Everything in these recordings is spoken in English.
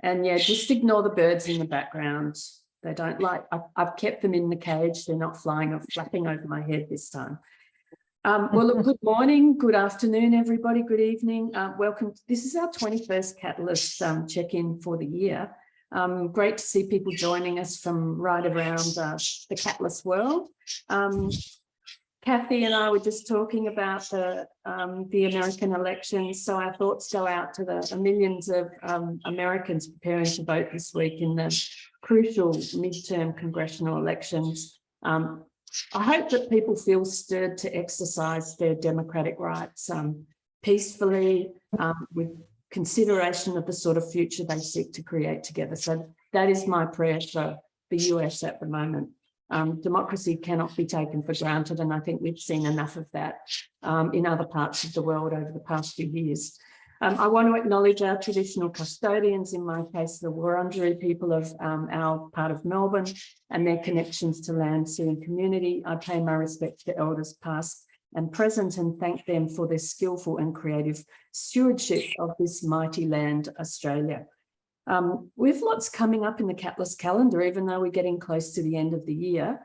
And yeah, just ignore the birds in the background. They don't like, I've kept them in the cage. They're not flying or flapping over my head this time. Well, look, good morning, good afternoon, everybody, good evening. Welcome. This is our 21st Catalyst check-in for the year. Great to see people joining us from right around the Catalyst world. Kathy and I were just talking about the American elections, so our thoughts go out to the millions of Americans preparing to vote this week in the crucial midterm congressional elections. I hope that people feel stirred to exercise their democratic rights peacefully, with consideration of the sort of future they seek to create together. So that is my prayer for the US at the moment. Democracy cannot be taken for granted, and I think we've seen enough of that in other parts of the world over the past few years. I want to acknowledge our traditional custodians, in my case, the Wurundjeri people of our part of Melbourne and their connections to land, sea and community. I pay my respects to elders past and present and thank them for their skillful and creative stewardship of this mighty land, Australia. We have lots coming up in the Catalyst calendar, even though we're getting close to the end of the year.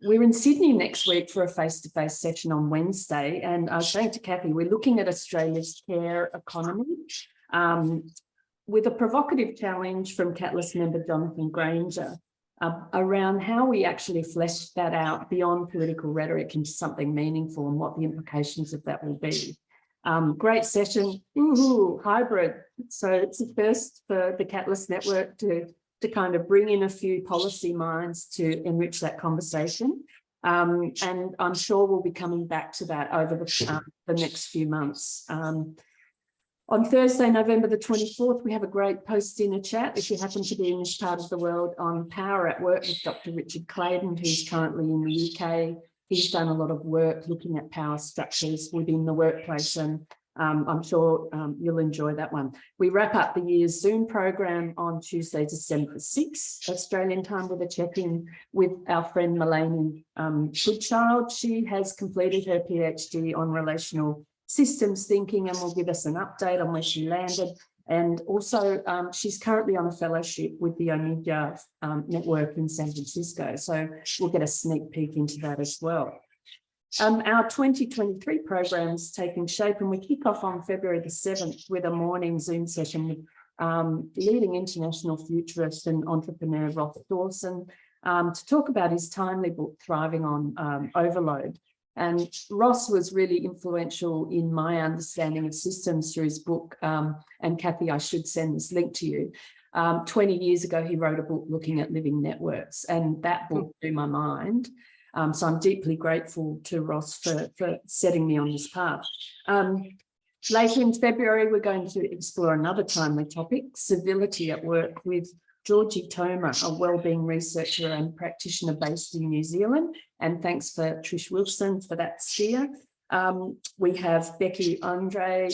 We're in Sydney next week for a face-to-face session on Wednesday, and I was saying to Kathy, we're looking at Australia's care economy with a provocative challenge from Catalyst member Jonathan Granger around how we actually flesh that out beyond political rhetoric into something meaningful and what the implications of that will be. Great session, hybrid. So it's the first for the Catalyst Network to kind of bring in a few policy minds to enrich that conversation. And I'm sure we'll be coming back to that over the next few months. On Thursday, November the 24th, we have a great post-dinner chat, if you happen to be in this part of the world, on Power at Work with Dr. Richard Clayton, who's currently in the UK. He's done a lot of work looking at power structures within the workplace, and I'm sure you'll enjoy that one. We wrap up the year's Zoom program on Tuesday, December 6th, Australian time, with a check-in with our friend Melanie Goodchild. She has completed her PhD on relational systems thinking and will give us an update on where she landed. And also, she's currently on a fellowship with the Onija network in San Francisco. So we'll get a sneak peek into that as well. Our 2023 program's taking shape, and we kick off on February the 7th with a morning Zoom session with leading international futurist and entrepreneur Ross Dawson to talk about his timely book, Thriving on Overload. And Ross was really influential in my understanding of systems through his book. And Kathy, I should send this link to you. 20 years ago, he wrote a book looking at living networks, and that book blew my mind. So I'm deeply grateful to Ross for setting me on this path. Later in February, we're going to explore another timely topic, civility at work, with Georgie Toma, a wellbeing researcher and practitioner based in New Zealand. And thanks for Trish Wilson for that steer. We have Becky Andre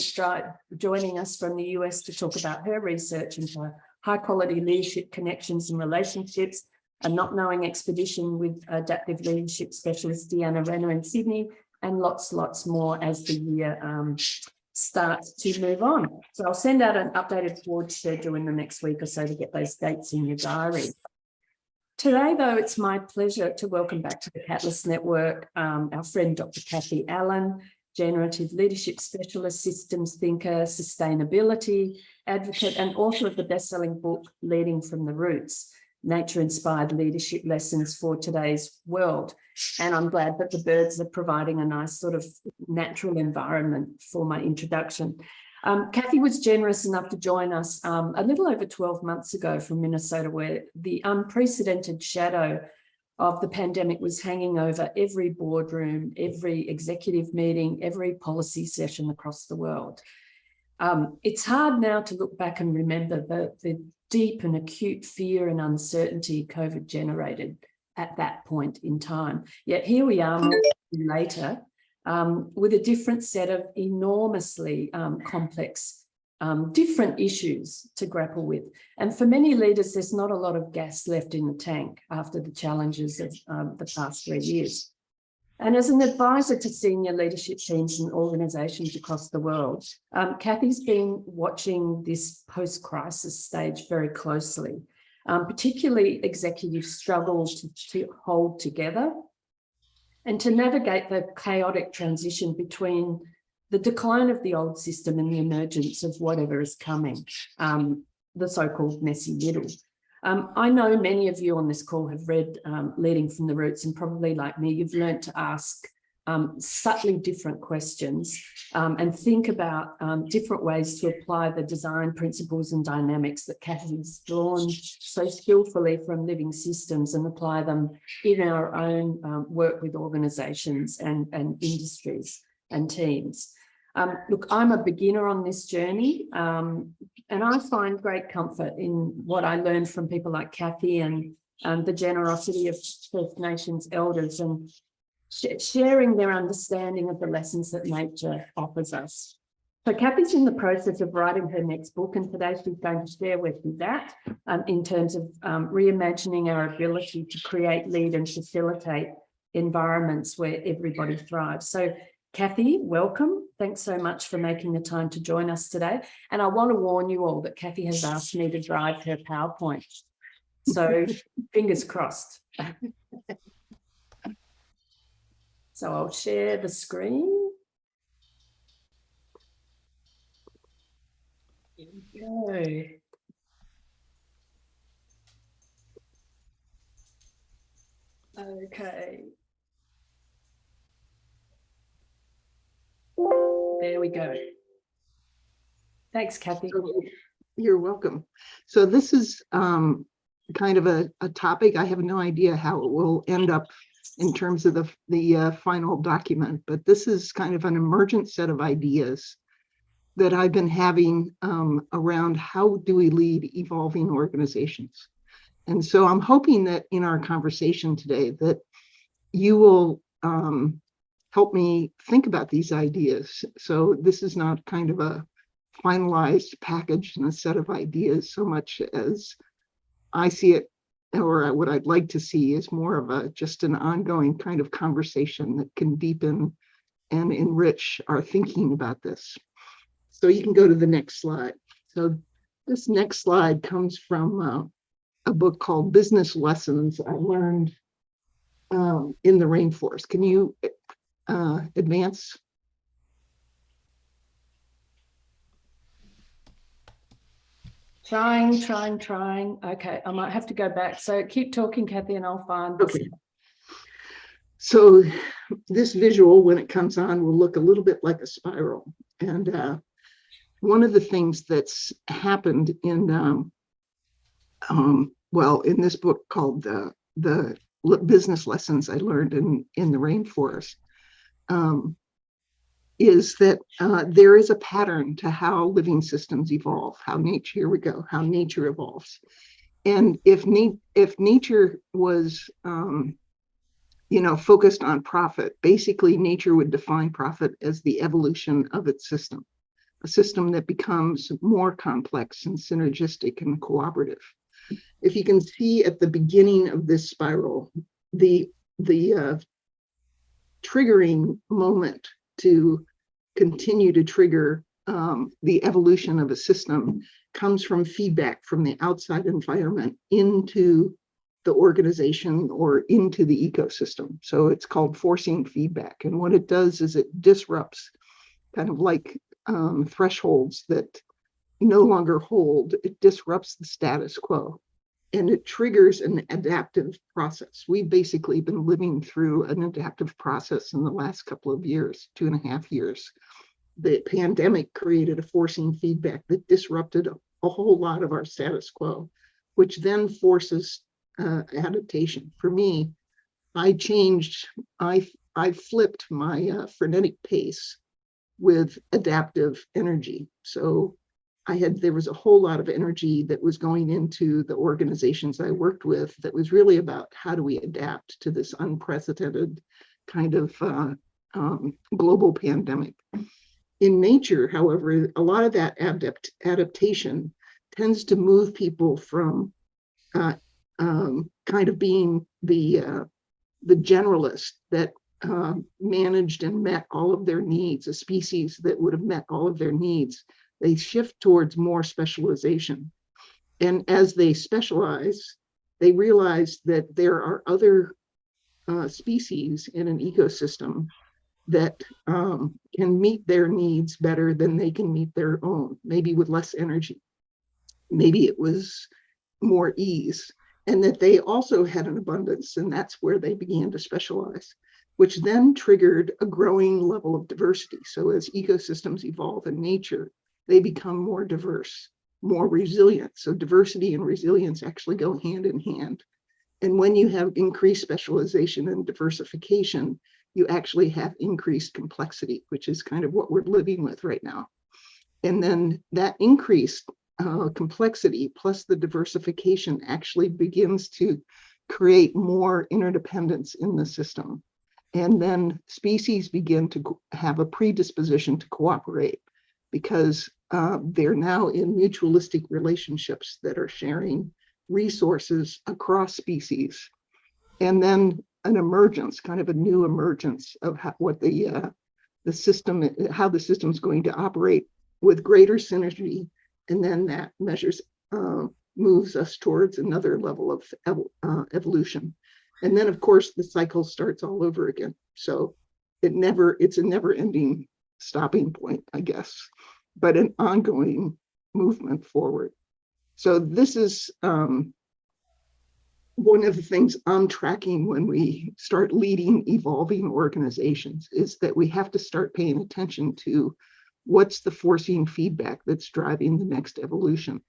joining us from the US to talk about her research into high quality leadership connections and relationships, a not knowing expedition with adaptive leadership specialist Deanna Renner in Sydney, and lots more as the year starts to move on. So I'll send out an updated board schedule in the next week or so to get those dates in your diary. Today, though, it's my pleasure to welcome back to the Catalyst Network our friend Dr. Kathy Allen, generative leadership specialist, systems thinker, sustainability advocate, and author of the best-selling book, Leading from the Roots, nature-inspired leadership lessons for today's world. And I'm glad that the birds are providing a nice sort of natural environment for my introduction. Kathy was generous enough to join us a little over 12 months ago from Minnesota, where the unprecedented shadow of the pandemic was hanging over every boardroom, every executive meeting, every policy session across the world. It's hard now to look back and remember the deep and acute fear and uncertainty COVID generated at that point in time. Yet here we are later with a different set of enormously complex, different issues to grapple with. And for many leaders, there's not a lot of gas left in the tank after the challenges of the past 3 years. And as an advisor to senior leadership teams and organisations across the world, Kathy's been watching this post-crisis stage very closely, particularly executives struggle to hold together and to navigate the chaotic transition between the decline of the old system and the emergence of whatever is coming, the so-called messy middle. I know many of you on this call have read Leading from the Roots, and probably like me, you've learned to ask subtly different questions and think about different ways to apply the design principles and dynamics that Kathy's drawn so skillfully from living systems and apply them in our own work with organisations and industries and teams. Look, I'm a beginner on this journey, and I find great comfort in what I learned from people like Kathy and the generosity of First Nations elders and sharing their understanding of the lessons that nature offers us. So Kathy's in the process of writing her next book, and today she's going to share with you that in terms of reimagining our ability to create, lead and facilitate environments where everybody thrives. So Kathy, welcome. Thanks so much for making the time to join us today. And I want to warn you all that Kathy has asked me to drive her PowerPoint. So fingers crossed. So I'll share the screen. Here we go. Okay. There we go. Thanks, Kathy. You're welcome. So this is kind of a topic. I have no idea how it will end up in terms of the final document, but this is kind of an emergent set of ideas that I've been having around how do we lead evolving organizations. And so I'm hoping that in our conversation today that you will help me think about these ideas. So this is not kind of a finalized package and a set of ideas so much as I see it, or what I'd like to see is more of just an ongoing kind of conversation that can deepen and enrich our thinking about this. So you can go to the next slide. So this next slide comes from a book called Business Lessons I Learned in the Rainforest. Can you advance? Trying. Okay, I might have to go back. So keep talking, Kathy, and I'll find this. Okay. So this visual, when it comes on, will look a little bit like a spiral. And one of the things that's happened in, well, in this book called the Business Lessons I Learned in the Rainforest, is that there is a pattern to how living systems evolve, how nature evolves. And if nature was, focused on profit, basically nature would define profit as the evolution of its system, a system that becomes more complex and synergistic and cooperative. If you can see at the beginning of this spiral, the triggering moment to continue to trigger the evolution of a system comes from feedback from the outside environment into the organization or into the ecosystem. So it's called forcing feedback. And what it does is it disrupts kind of like thresholds that no longer hold. It disrupts the status quo. And it triggers an adaptive process. We've basically been living through an adaptive process in the last couple of years, 2.5 years. The pandemic created a forcing feedback that disrupted a whole lot of our status quo, which then forces adaptation. For me, I flipped my frenetic pace with adaptive energy. So there was a whole lot of energy that was going into the organizations I worked with that was really about how do we adapt to this unprecedented kind of global pandemic. In nature, however, a lot of that adaptation tends to move people from kind of being the generalist that managed and met all of their needs, a species that would have met all of their needs, they shift towards more specialization. And as they specialize, they realize that there are other species in an ecosystem that can meet their needs better than they can meet their own, maybe with less energy. Maybe it was more ease, and that they also had an abundance, and that's where they began to specialize, which then triggered a growing level of diversity. So as ecosystems evolve in nature, they become more diverse, more resilient. So diversity and resilience actually go hand in hand. And when you have increased specialization and diversification, you actually have increased complexity, which is kind of what we're living with right now. And then that increased complexity plus the diversification actually begins to create more interdependence in the system. And then species begin to have a predisposition to cooperate because they're now in mutualistic relationships that are sharing resources across species. And then an emergence, kind of a new emergence of what the system, how the system's going to operate with greater synergy. And then that moves us towards another level of evolution. And then, of course, the cycle starts all over again. So it's a never ending stopping point, I guess, but an ongoing movement forward. So this is one of the things I'm tracking when we start leading evolving organizations is that we have to start paying attention to what's the forcing feedback that's driving the next evolution.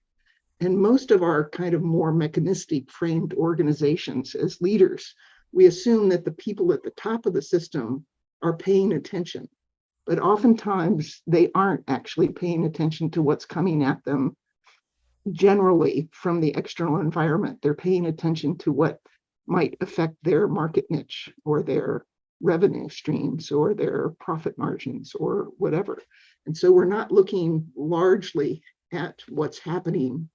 And most of our kind of more mechanistic framed organizations as leaders, we assume that the people at the top of the system are paying attention, but oftentimes they aren't actually paying attention to what's coming at them generally from the external environment. They're paying attention to what might affect their market niche or their revenue streams or their profit margins or whatever. And so we're not looking largely at what's happening.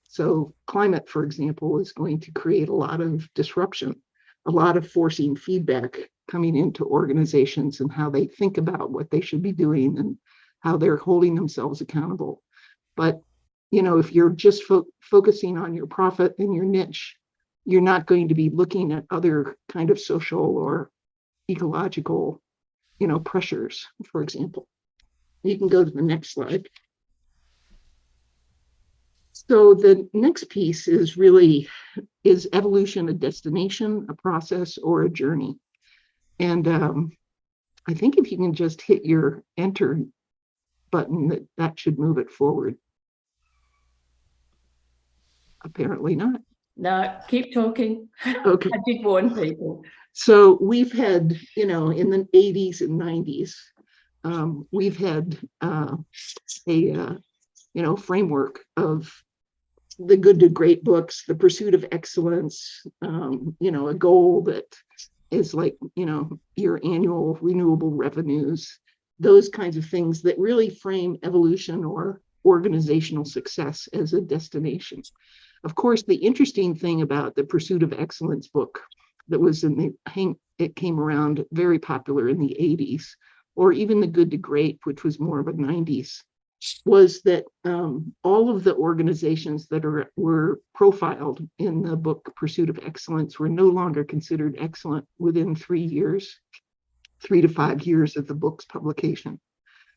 So climate, for example, is going to create a lot of disruption, a lot of forcing feedback coming into organizations and how they think about what they should be doing and how they're holding themselves accountable. But if you're just focusing on your profit and your niche, you're not going to be looking at other kind of social or ecological, pressures, for example. You can go to the next slide. So the next piece is evolution a destination, a process, or a journey? And I think if you can just hit your enter button, that should move it forward. Apparently not. No, keep talking. Okay. I did warn people. So we've had, in the 80s and 90s, we've had a framework of the good to great books, the pursuit of excellence, a goal that is like, your annual renewable revenues, those kinds of things that really frame evolution or organizational success as a destination. Of course, the interesting thing about the Pursuit of Excellence book that was it came around very popular in the 80s, or even the Good to Great, which was more of a 90s, was that all of the organizations that were profiled in the book Pursuit of Excellence were no longer considered excellent within 3 to 5 years of the book's publication.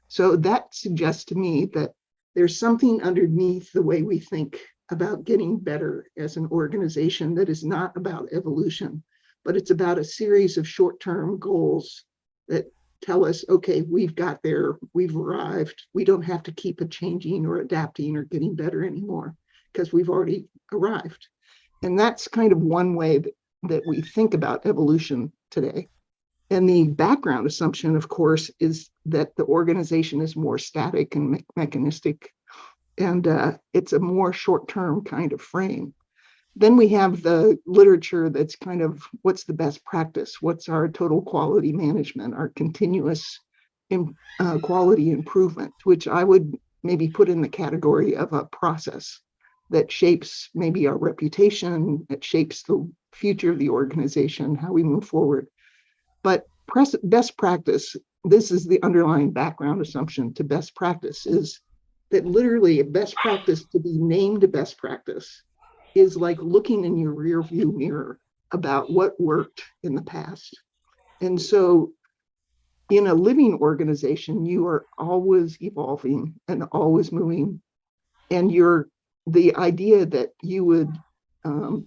So that suggests to me that there's something underneath the way we think about getting better as an organization that is not about evolution, but it's about a series of short-term goals that tell us, okay, we've got there, we've arrived. We don't have to keep changing or adapting or getting better anymore because we've already arrived. And that's kind of one way that we think about evolution today. And the background assumption, of course, is that the organization is more static and mechanistic, and it's a more short-term kind of frame. Then we have the literature that's kind of what's the best practice, what's our total quality management, our continuous quality improvement, which I would maybe put in the category of a process that shapes maybe our reputation, that shapes the future of the organization, how we move forward. But best practice, this is the underlying background assumption to best practice, is that literally a best practice to be named a best practice is like looking in your rear view mirror about what worked in the past. And so in a living organization, you are always evolving and always moving. And the idea that you would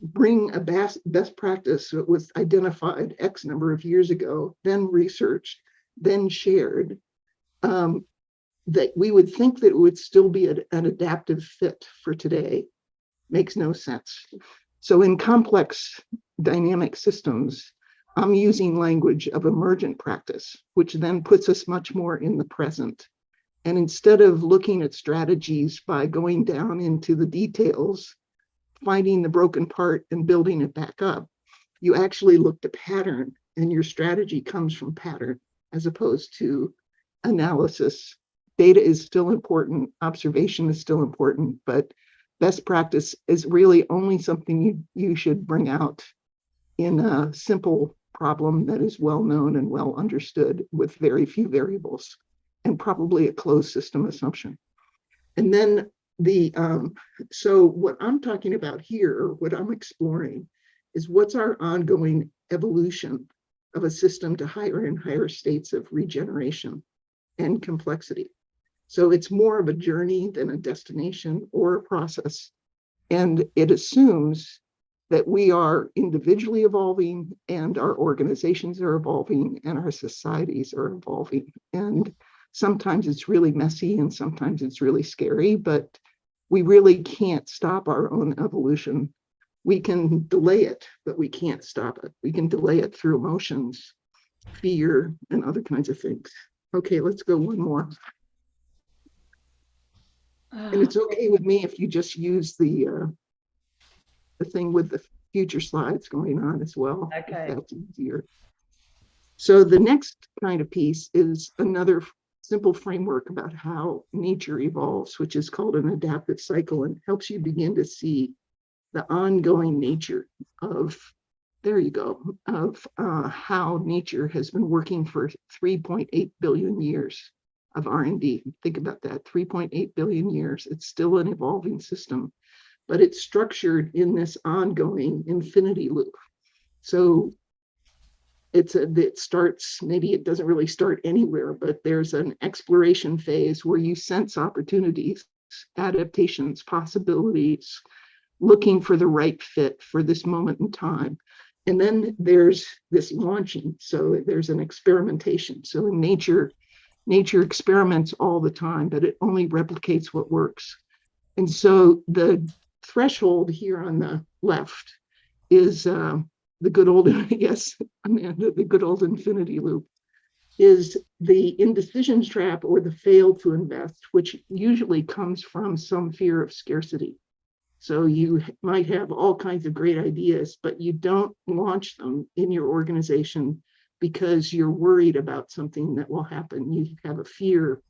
bring a best practice that was identified X number of years ago, then researched, then shared, that we would think that it would still be an adaptive fit for today makes no sense. So in complex dynamic systems, I'm using language of emergent practice, which then puts us much more in the present. And instead of looking at strategies by going down into the details, finding the broken part and building it back up, you actually look to pattern, and your strategy comes from pattern as opposed to analysis. Data is still important, observation is still important, but best practice is really only something you should bring out in a simple problem that is well known and well understood with very few variables, and probably a closed system assumption. And then so what I'm talking about here, what I'm exploring, is what's our ongoing evolution of a system to higher and higher states of regeneration and complexity. So it's more of a journey than a destination or a process. And it assumes that we are individually evolving, and our organizations are evolving, and our societies are evolving. And sometimes it's really messy and sometimes it's really scary, but we really can't stop our own evolution. We can delay it, but we can't stop it. We can delay it through emotions, fear, and other kinds of things. Okay, let's go one more. And it's okay with me if you just use the thing with the future slides going on as well. Okay. If that's easier. So the next kind of piece is another simple framework about how nature evolves, which is called an adaptive cycle, and helps you begin to see the ongoing nature of, there you go, of how nature has been working for 3.8 billion years of R&D. Think about that, 3.8 billion years. It's still an evolving system, but it's structured in this ongoing infinity loop. So it starts, maybe it doesn't really start anywhere, but there's an exploration phase where you sense opportunities, adaptations, possibilities, looking for the right fit for this moment in time. And then there's this launching. So there's an experimentation. So in nature experiments all the time, but it only replicates what works. And so the threshold here on the left is the good old, yes, Amanda, the good old infinity loop, is the indecisions trap or the fail to invest, which usually comes from some fear of scarcity. So you might have all kinds of great ideas, but you don't launch them in your organization because you're worried about something that will happen. You have a fear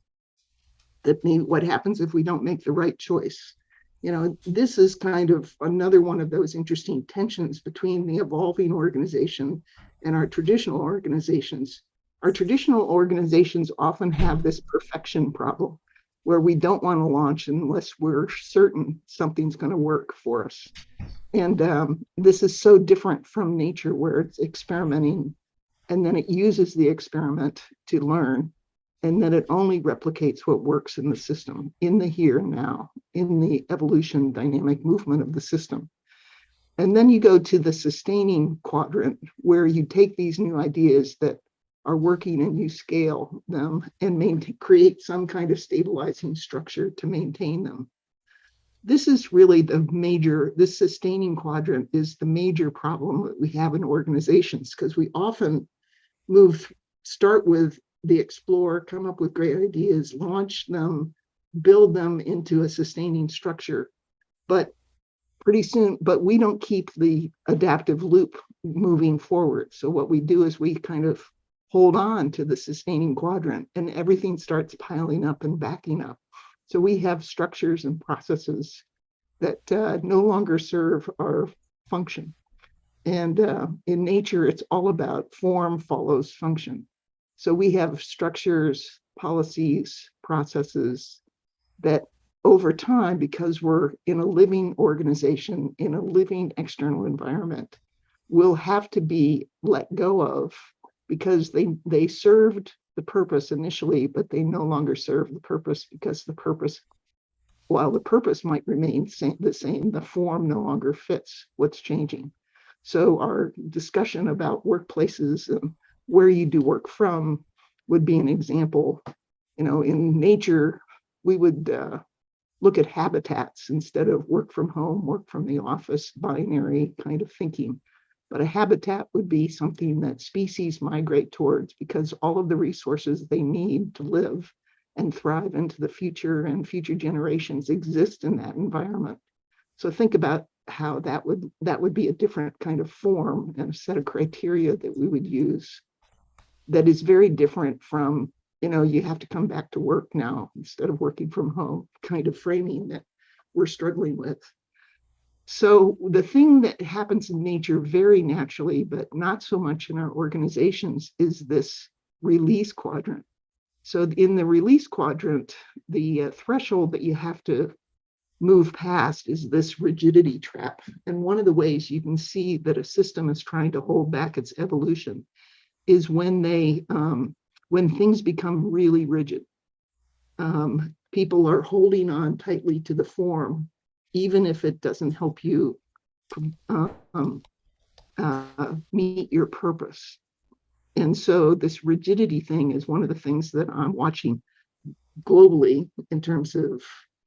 that maybe what happens if we don't make the right choice. You know, this is kind of another one of those interesting tensions between the evolving organization and our traditional organizations. Our traditional organizations often have this perfection problem where we don't want to launch unless we're certain something's going to work for us. And this is so different from nature, where it's experimenting and then it uses the experiment to learn. And then it only replicates what works in the system, in the here and now, in the evolution dynamic movement of the system. And then you go to the sustaining quadrant, where you take these new ideas that are working and you scale them and create some kind of stabilizing structure to maintain them. This is really this sustaining quadrant is the major problem that we have in organizations, because we often start with the explore, come up with great ideas, launch them, build them into a sustaining structure. But we don't keep the adaptive loop moving forward. So what we do is we kind of hold on to the sustaining quadrant, and everything starts piling up and backing up. So we have structures and processes that no longer serve our function. And in nature, it's all about form follows function. So we have structures, policies, processes that over time, because we're in a living organization, in a living external environment, will have to be let go of because they served the purpose initially, but they no longer serve the purpose because the purpose, while the purpose might remain the same, the form no longer fits what's changing. So our discussion about workplaces and where you do work from would be an example. You know, in nature, we would look at habitats instead of work from home, work from the office, binary kind of thinking. But a habitat would be something that species migrate towards because all of the resources they need to live and thrive into the future and future generations exist in that environment. So think about how that would be a different kind of form and a set of criteria that we would use that is very different from, you know, you have to come back to work now instead of working from home kind of framing that we're struggling with. So the thing that happens in nature very naturally, but not so much in our organizations, is this release quadrant. So in the release quadrant, the threshold that you have to move past is this rigidity trap. And one of the ways you can see that a system is trying to hold back its evolution is when things become really rigid. People are holding on tightly to the form, even if it doesn't help you meet your purpose. And so this rigidity thing is one of the things that I'm watching globally in terms of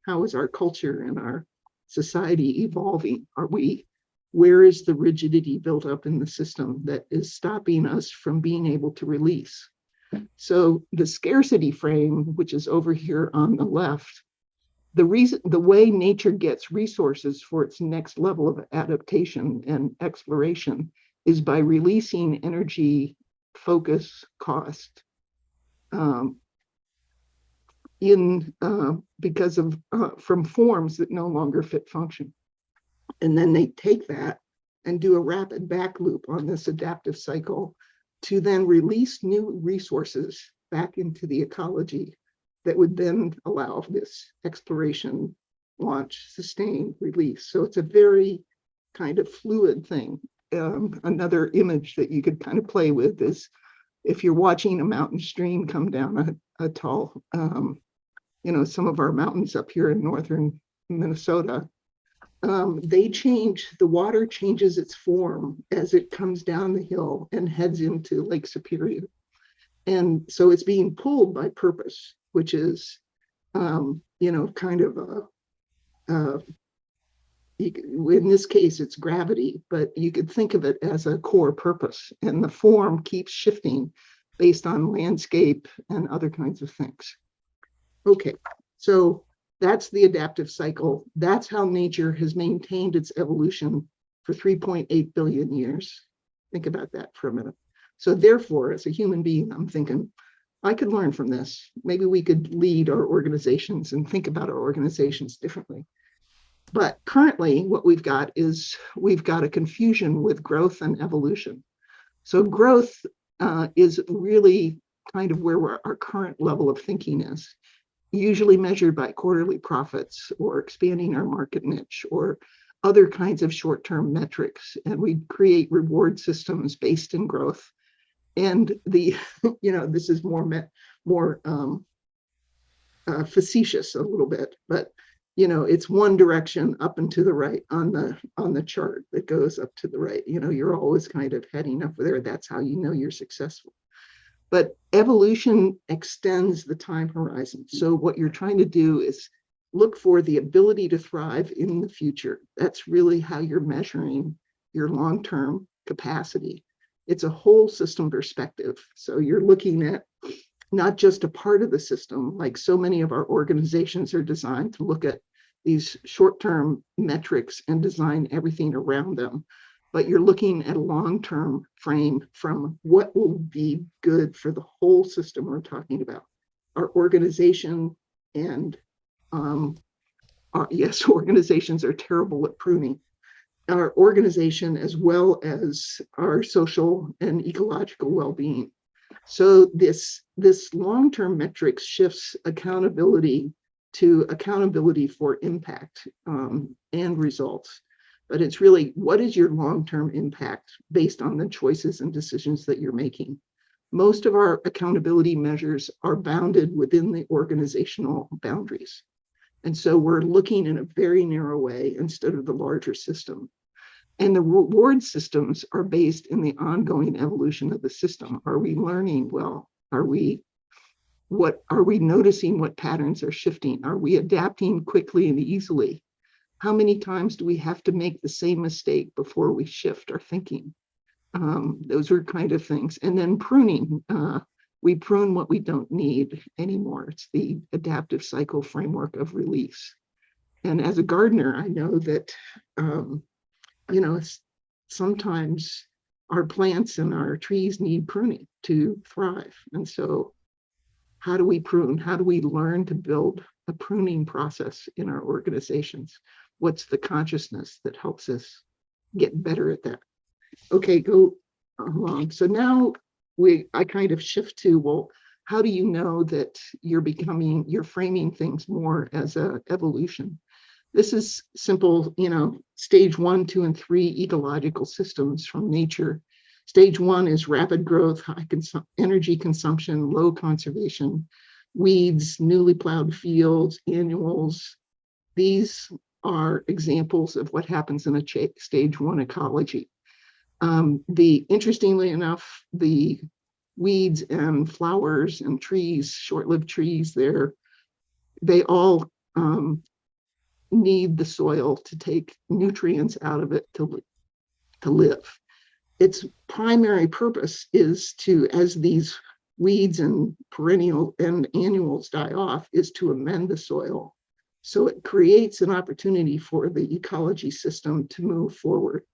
how is our culture and our society evolving? Where is the rigidity built up in the system that is stopping us from being able to release? So the scarcity frame, which is over here on the left, the way nature gets resources for its next level of adaptation and exploration is by releasing energy, focus, cost, because of from forms that no longer fit function. And then they take that and do a rapid back loop on this adaptive cycle to then release new resources back into the ecology that would then allow this exploration, launch, sustain, release. So it's a very kind of fluid thing. Another image that you could kind of play with is if you're watching a mountain stream come down a tall, you know, some of our mountains up here in northern Minnesota, the water changes its form as it comes down the hill and heads into Lake Superior. And so it's being pulled by purpose, which is, you know, kind of in this case, it's gravity, but you could think of it as a core purpose. And the form keeps shifting based on landscape and other kinds of things. Okay, so that's the adaptive cycle. That's how nature has maintained its evolution for 3.8 billion years. Think about that for a minute. So therefore, as a human being, I'm thinking, I could learn from this. Maybe we could lead our organizations and think about our organizations differently. But currently, what we've got is we've got a confusion with growth and evolution. So growth is really kind of where our current level of thinking is, usually measured by quarterly profits or expanding our market niche or other kinds of short-term metrics. And we create reward systems based in growth. And you know, this is more facetious a little bit, but you know, it's one direction up and to the right on the chart that goes up to the right. You know, you're always kind of heading up there. That's how you know you're successful. But evolution extends the time horizon. So what you're trying to do is look for the ability to thrive in the future. That's really how you're measuring your long-term capacity. It's a whole system perspective. So you're looking at not just a part of the system, like so many of our organizations are designed to look at these short-term metrics and design everything around them. But you're looking at a long-term frame from what will be good for the whole system we're talking about. Our organization and yes, organizations are terrible at pruning. our organization as well as our social and ecological well-being. So this long-term metrics shifts accountability to accountability for impact and results. But it's really, what is your long-term impact based on the choices and decisions that you're making? Most of our accountability measures are bounded within the organizational boundaries. And so we're looking in a very narrow way instead of the larger system. And the reward systems are based in the ongoing evolution of the system. Are we learning well? Are we noticing what patterns are shifting? Are we adapting quickly and easily? How many times do we have to make the same mistake before we shift our thinking? Those are kind of things. And then pruning. We prune what we don't need anymore. It's the adaptive cycle framework of release. And as a gardener, I know that sometimes our plants and our trees need pruning to thrive. And so how do we prune? How do we learn to build a pruning process in our organizations? What's the consciousness that helps us get better at that? Okay, go along. So now I kind of shift to, well, how do you know that you're framing things more as an evolution? This is simple, stage 1, 2, and 3 ecological systems from nature. Stage 1 is rapid growth, high energy consumption, low conservation, weeds, newly plowed fields, annuals. These are examples of what happens in a stage 1 ecology. Interestingly enough, the weeds and flowers and trees, short-lived trees, they all need the soil to take nutrients out of it to live. Its primary purpose is to, as these weeds and perennial and annuals die off, is to amend the soil. So it creates an opportunity for the ecology system to move forward.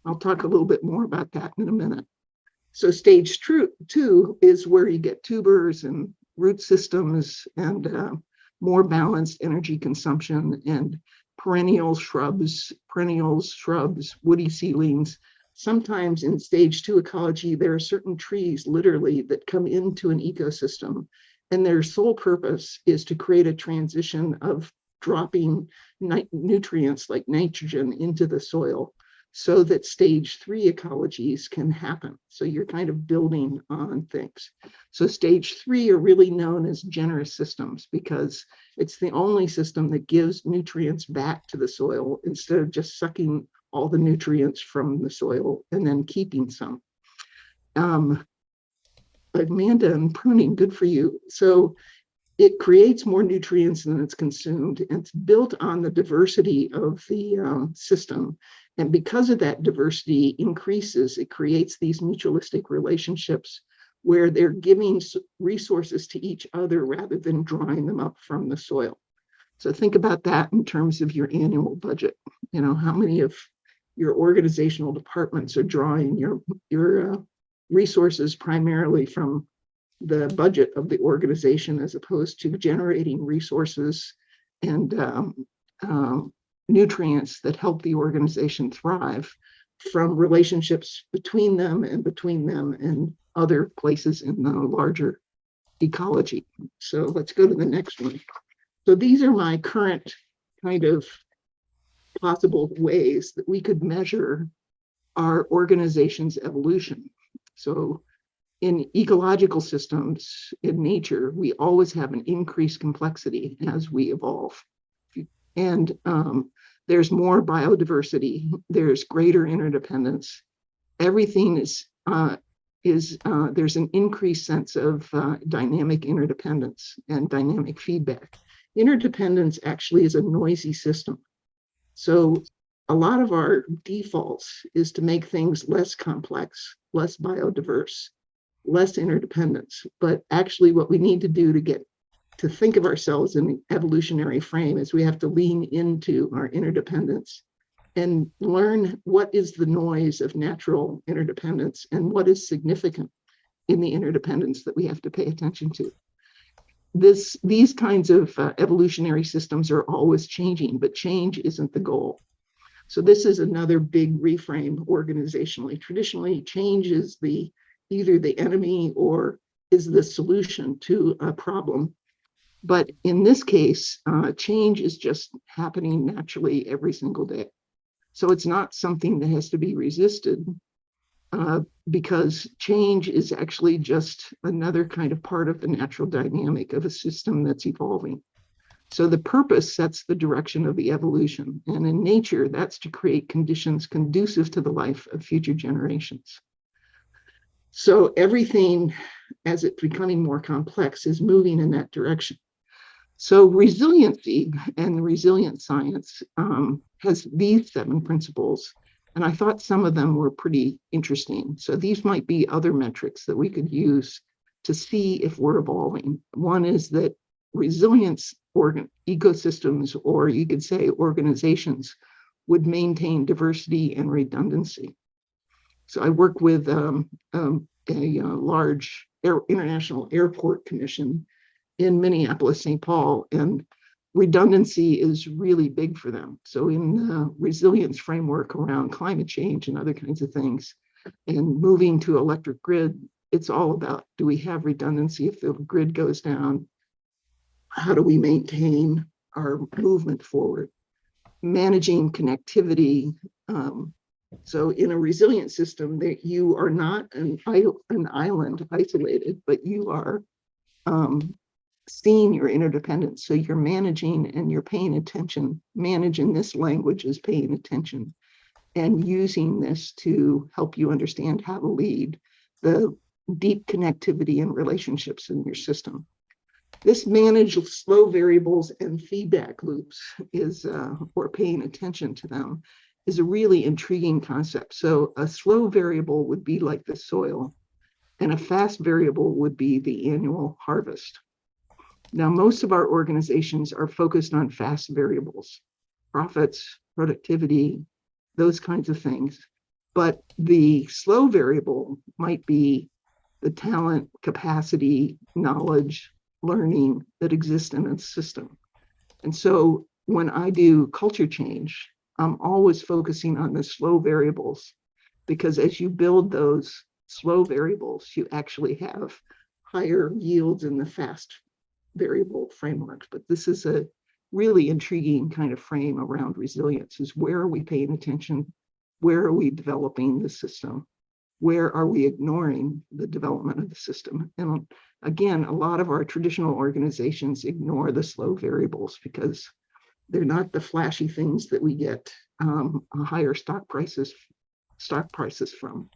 I'll talk a little bit more about that in a minute. So stage 2 is where you get tubers and root systems and more balanced energy consumption and perennials, shrubs, woody seedlings. Sometimes in stage 2 ecology, there are certain trees literally that come into an ecosystem, and their sole purpose is to create a transition of dropping nutrients like nitrogen into the soil so that stage 3 ecologies can happen. So you're kind of building on things. So stage 3 are really known as generous systems because it's the only system that gives nutrients back to the soil instead of just sucking all the nutrients from the soil and then keeping some. Amanda, and pruning, good for you. So it creates more nutrients than it's consumed. And it's built on the diversity of the system. And because of that diversity increases, it creates these mutualistic relationships where they're giving resources to each other rather than drawing them up from the soil. So think about that in terms of your annual budget. How many of your organizational departments are drawing your resources primarily from the budget of the organization as opposed to generating resources and nutrients that help the organization thrive from relationships between them and other places in the larger ecology. So let's go to the next one. So these are my current kind of possible ways that we could measure our organization's evolution. So in ecological systems in nature, we always have an increased complexity as we evolve. And there's more biodiversity, there's greater interdependence. Everything there's an increased sense of dynamic interdependence and dynamic feedback. Interdependence actually is a noisy system. So a lot of our defaults is to make things less complex, less biodiverse, less interdependence. But actually what we need to do to get to think of ourselves in an evolutionary frame is we have to lean into our interdependence and learn what is the noise of natural interdependence and what is significant in the interdependence that we have to pay attention to. These kinds of evolutionary systems are always changing, but change isn't the goal. So this is another big reframe organizationally. Traditionally, change is either the enemy or is the solution to a problem. But in this case, change is just happening naturally every single day. So it's not something that has to be resisted, because change is actually just another kind of part of the natural dynamic of a system that's evolving. So the purpose sets the direction of the evolution. And in nature, that's to create conditions conducive to the life of future generations. So everything, as it's becoming more complex, is moving in that direction. So resiliency and resilient science has these 7 principles. And I thought some of them were pretty interesting. So these might be other metrics that we could use to see if we're evolving. One is that resilience ecosystems, or you could say organizations, would maintain diversity and redundancy. So I work with a large international airport commission in Minneapolis, St. Paul, and redundancy is really big for them. So in the resilience framework around climate change and other kinds of things, and moving to electric grid, it's all about, do we have redundancy if the grid goes down? How do we maintain our movement forward? Managing connectivity. So in a resilient system, that you are not an island isolated, but you are seeing your interdependence. So you're managing and you're paying attention. Manage in this language is paying attention and using this to help you understand how to lead the deep connectivity and relationships in your system. This manage slow variables and feedback loops is, or paying attention to them, is a really intriguing concept. So a slow variable would be like the soil, and a fast variable would be the annual harvest. Now, most of our organizations are focused on fast variables, profits, productivity, those kinds of things. But the slow variable might be the talent, capacity, knowledge, learning that exists in a system. And so when I do culture change, I'm always focusing on the slow variables, because as you build those slow variables, you actually have higher yields in the fast variable frameworks. But this is a really intriguing kind of frame around resilience, is where are we paying attention? Where are we developing the system? Where are we ignoring the development of the system? And again, a lot of our traditional organizations ignore the slow variables because they're not the flashy things that we get higher stock prices from.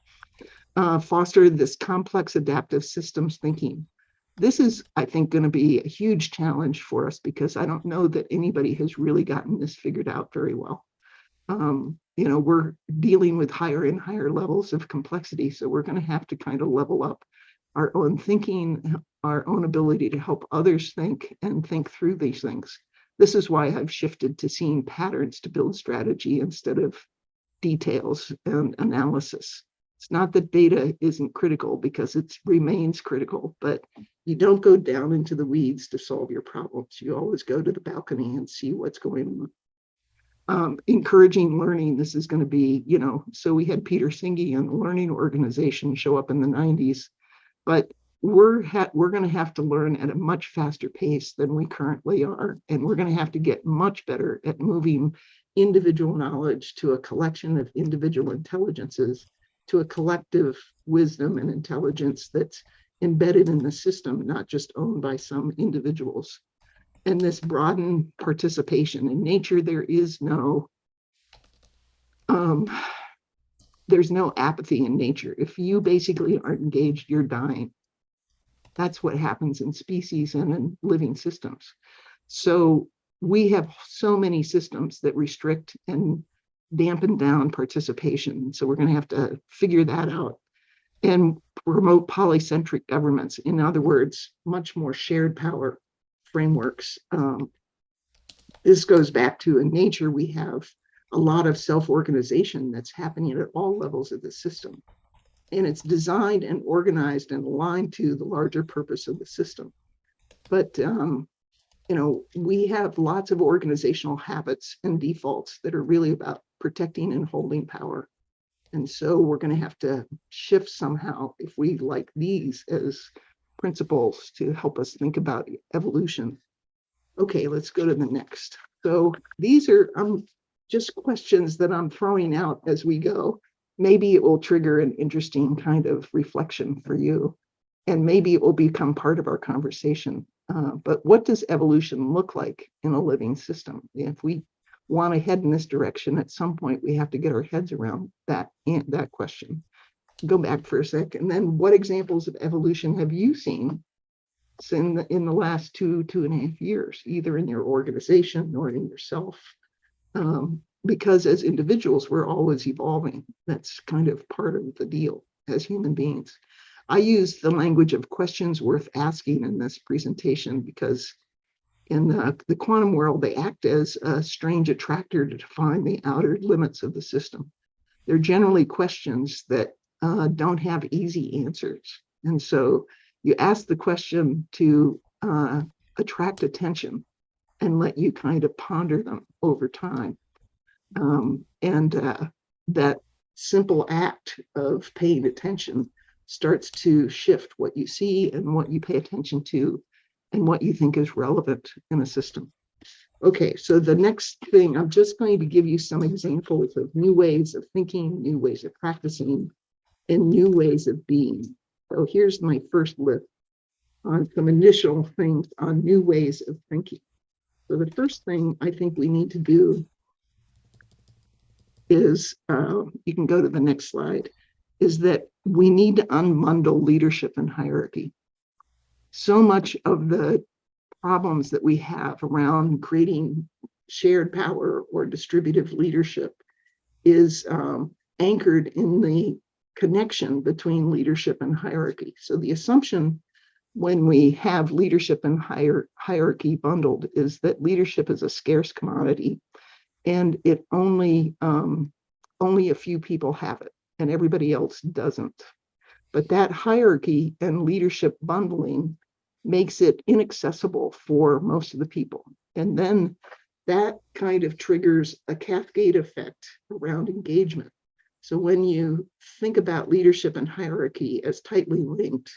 Foster this complex adaptive systems thinking. This is, I think, going to be a huge challenge for us, because I don't know that anybody has really gotten this figured out very well. We're dealing with higher and higher levels of complexity, so we're going to have to kind of level up our own thinking, our own ability to help others think and think through these things. This is why I've shifted to seeing patterns to build strategy instead of details and analysis. It's not that data isn't critical, because it remains critical, but you don't go down into the weeds to solve your problems. You always go to the balcony and see what's going on. Encouraging learning, this is going to be, so we had Peter Singhi and the learning organization show up in the 90s, but we're going to have to learn at a much faster pace than we currently are. And we're going to have to get much better at moving individual knowledge to a collection of individual intelligences, to a collective wisdom and intelligence that's embedded in the system, not just owned by some individuals. And this broadened participation. In nature, there's no apathy in nature. If you basically aren't engaged, you're dying. That's what happens in species and in living systems. So we have so many systems that restrict and dampen down participation. So we're going to have to figure that out and promote polycentric governments. In other words, much more shared power frameworks. This goes back to, in nature, we have a lot of self-organization that's happening at all levels of the system. And it's designed and organized and aligned to the larger purpose of the system. But we have lots of organizational habits and defaults that are really about protecting and holding power. And so we're going to have to shift somehow if we like these as principles to help us think about evolution. Okay, let's go to the next. So these are just questions that I'm throwing out as we go. Maybe it will trigger an interesting kind of reflection for you, and maybe it will become part of our conversation. But what does evolution look like in a living system? If we want to head in this direction, at some point we have to get our heads around that question. Go back for a sec, and then what examples of evolution have you seen in the last 2.5 years, either in your organization or in yourself? Because as individuals, we're always evolving. That's kind of part of the deal as human beings. I use the language of questions worth asking in this presentation because in the quantum world, they act as a strange attractor to define the outer limits of the system. They're generally questions that don't have easy answers. And so you ask the question to attract attention and let you kind of ponder them over time. That simple act of paying attention starts to shift what you see and what you pay attention to and what you think is relevant in a system. Okay, so the next thing, I'm just going to give you some examples of new ways of thinking, new ways of practicing, and new ways of being. So here's my first list on some initial things on new ways of thinking. So the first thing I think we need to do is, you can go to the next slide, is that we need to unbundle leadership and hierarchy. So much of the problems that we have around creating shared power or distributive leadership is anchored in the connection between leadership and hierarchy. So the assumption when we have leadership and hierarchy bundled is that leadership is a scarce commodity and it only a few people have it and everybody else doesn't. But that hierarchy and leadership bundling makes it inaccessible for most of the people. And then that kind of triggers a cascade effect around engagement. So when you think about leadership and hierarchy as tightly linked,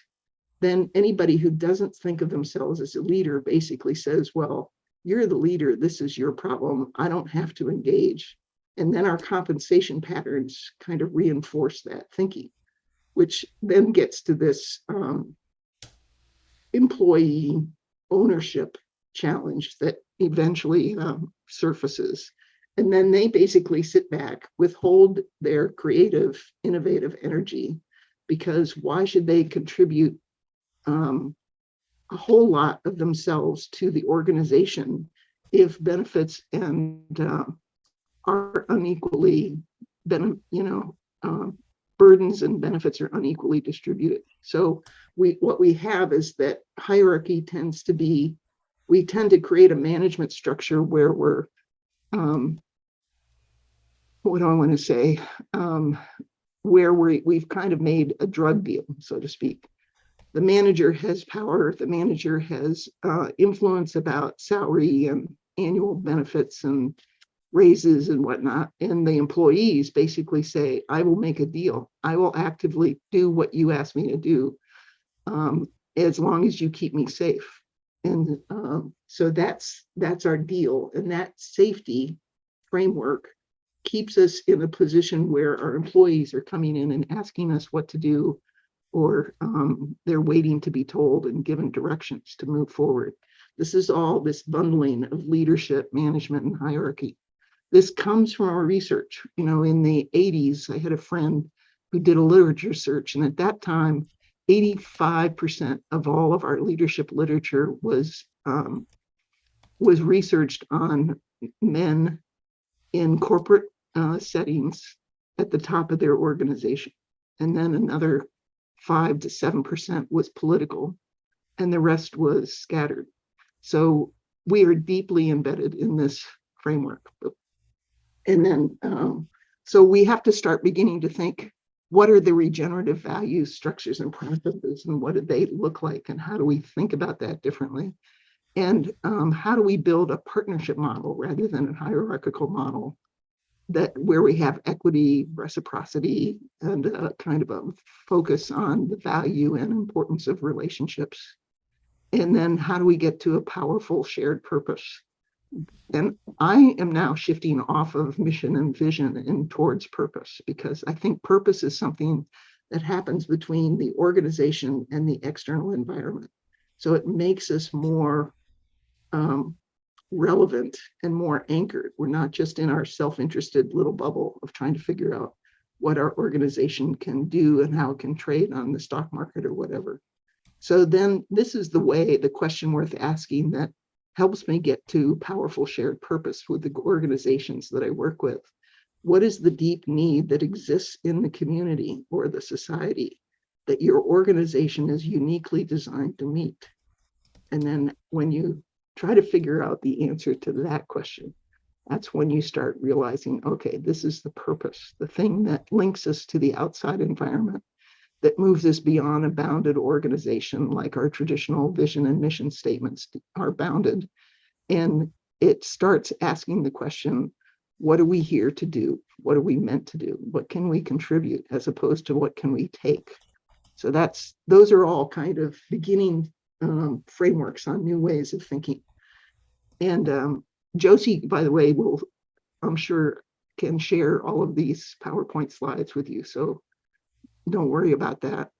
then anybody who doesn't think of themselves as a leader basically says, well, you're the leader, this is your problem, I don't have to engage. And then our compensation patterns kind of reinforce that thinking, which then gets to this employee ownership challenge that eventually surfaces. And then they basically sit back, withhold their creative, innovative energy, because why should they contribute a whole lot of themselves to the organization if benefits and are unequally, burdens and benefits are unequally distributed. So what we have is that hierarchy tends to be, we tend to create a management structure where we're, what do I want to say, where we've kind of made a drug deal, so to speak. The manager has power, the manager has influence about salary and annual benefits and raises and whatnot. And the employees basically say, I will make a deal. I will actively do what you ask me to do as long as you keep me safe. And so that's our deal. And that safety framework keeps us in a position where our employees are coming in and asking us what to do, or they're waiting to be told and given directions to move forward. This is all this bundling of leadership, management, and hierarchy. This comes from our research. In the 80s, I had a friend who did a literature search, and at that time, 85% of all of our leadership literature was researched on men in corporate settings at the top of their organization. And then another 5 to 7% was political, and the rest was scattered. So we are deeply embedded in this framework. And then, so we have to start beginning to think, what are the regenerative values, structures, and processes, and what do they look like, and how do we think about that differently? And how do we build a partnership model rather than a hierarchical model that where we have equity, reciprocity, and kind of a focus on the value and importance of relationships. And then how do we get to a powerful shared purpose? And I am now shifting off of mission and vision and towards purpose, because I think purpose is something that happens between the organization and the external environment. So it makes us more relevant and more anchored. We're not just in our self-interested little bubble of trying to figure out what our organization can do and how it can trade on the stock market or whatever. So then this is the question worth asking that helps me get to powerful shared purpose with the organizations that I work with. What is the deep need that exists in the community or the society that your organization is uniquely designed to meet? And then when you try to figure out the answer to that question, that's when you start realizing, okay, this is the purpose, the thing that links us to the outside environment, that moves us beyond a bounded organization like our traditional vision and mission statements are bounded. And it starts asking the question, what are we here to do? What are we meant to do? What can we contribute, as opposed to what can we take? So those are all kind of beginning frameworks on new ways of thinking. And Josie, by the way, I'm sure, can share all of these PowerPoint slides with you. So don't worry about that.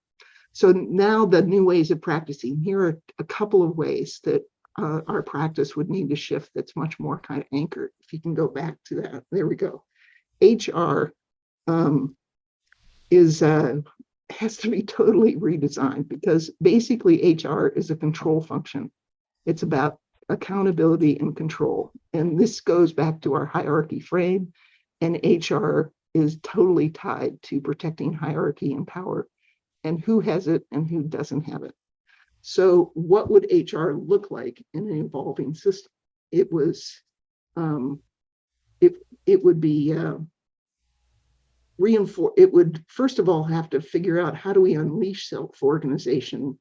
So now the new ways of practicing. Here are a couple of ways that our practice would need to shift that's much more kind of anchored. If you can go back to that, there we go. HR has to be totally redesigned, because basically HR is a control function. It's about accountability and control. And this goes back to our hierarchy frame, and HR is totally tied to protecting hierarchy and power and who has it and who doesn't have it. So what would HR look like in an evolving system? It would be reinforce. It would first of all have to figure out, how do we unleash self-organization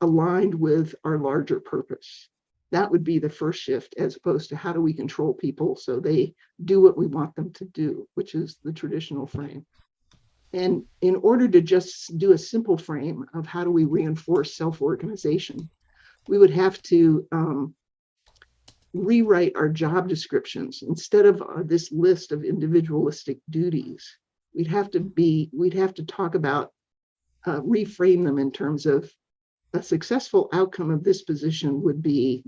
aligned with our larger purpose? That would be the first shift, as opposed to how do we control people so they do what we want them to do, which is the traditional frame. And in order to just do a simple frame of how do we reinforce self-organization, we would have to rewrite our job descriptions. Instead of this list of individualistic duties, we'd have to talk about, reframe them in terms of a successful outcome of this position would be ...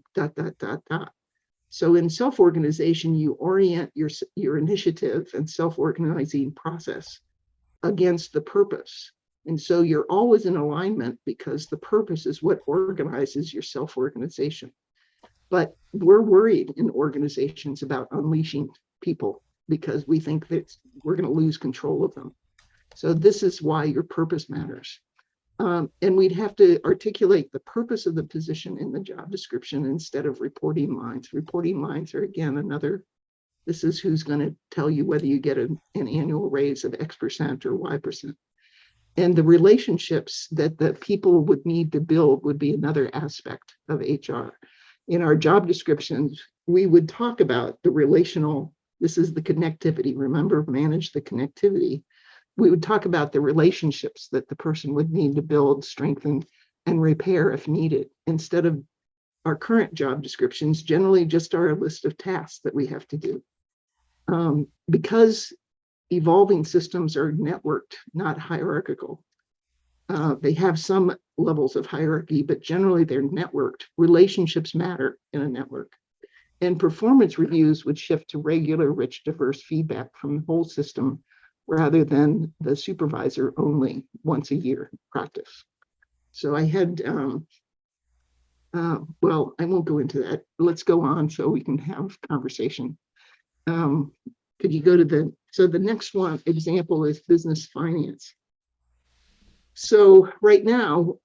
So in self-organization, you orient your initiative and self-organizing process against the purpose. And so you're always in alignment, because the purpose is what organizes your self-organization. But we're worried in organizations about unleashing people, because we think that we're going to lose control of them. So this is why your purpose matters. And we'd have to articulate the purpose of the position in the job description instead of reporting lines. Reporting lines are, again, this is who's going to tell you whether you get an annual raise of X% or Y%. And the relationships that the people would need to build would be another aspect of HR. In our job descriptions, we would talk about the relational, this is the connectivity. Remember, manage the connectivity. We would talk about the relationships that the person would need to build, strengthen, and repair if needed, instead of our current job descriptions, generally just are a list of tasks that we have to do. Because evolving systems are networked, not hierarchical. They have some levels of hierarchy, but generally they're networked. Relationships matter in a network. And performance reviews would shift to regular, rich, diverse feedback from the whole system, rather than the supervisor only once a year practice. So I had, well, I won't go into that. Let's go on so we can have conversation. Could you go to so the next one example is business finance. So right now,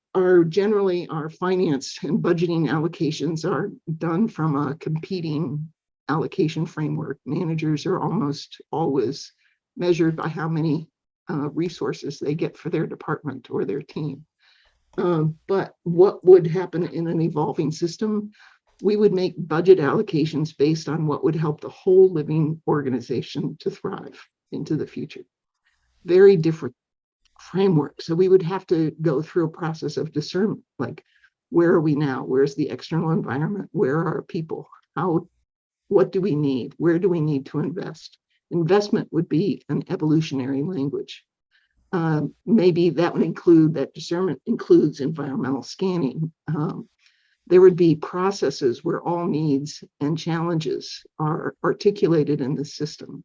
generally our finance and budgeting allocations are done from a competing allocation framework. Managers are almost always measured by how many resources they get for their department or their team. But what would happen in an evolving system? We would make budget allocations based on what would help the whole living organization to thrive into the future. Very different framework. So we would have to go through a process of discernment, like where are we now? Where's the external environment? Where are our people? What do we need? Where do we need to invest? Investment would be an evolutionary language. Maybe that would include, that discernment includes environmental scanning. There would be processes where all needs and challenges are articulated in the system.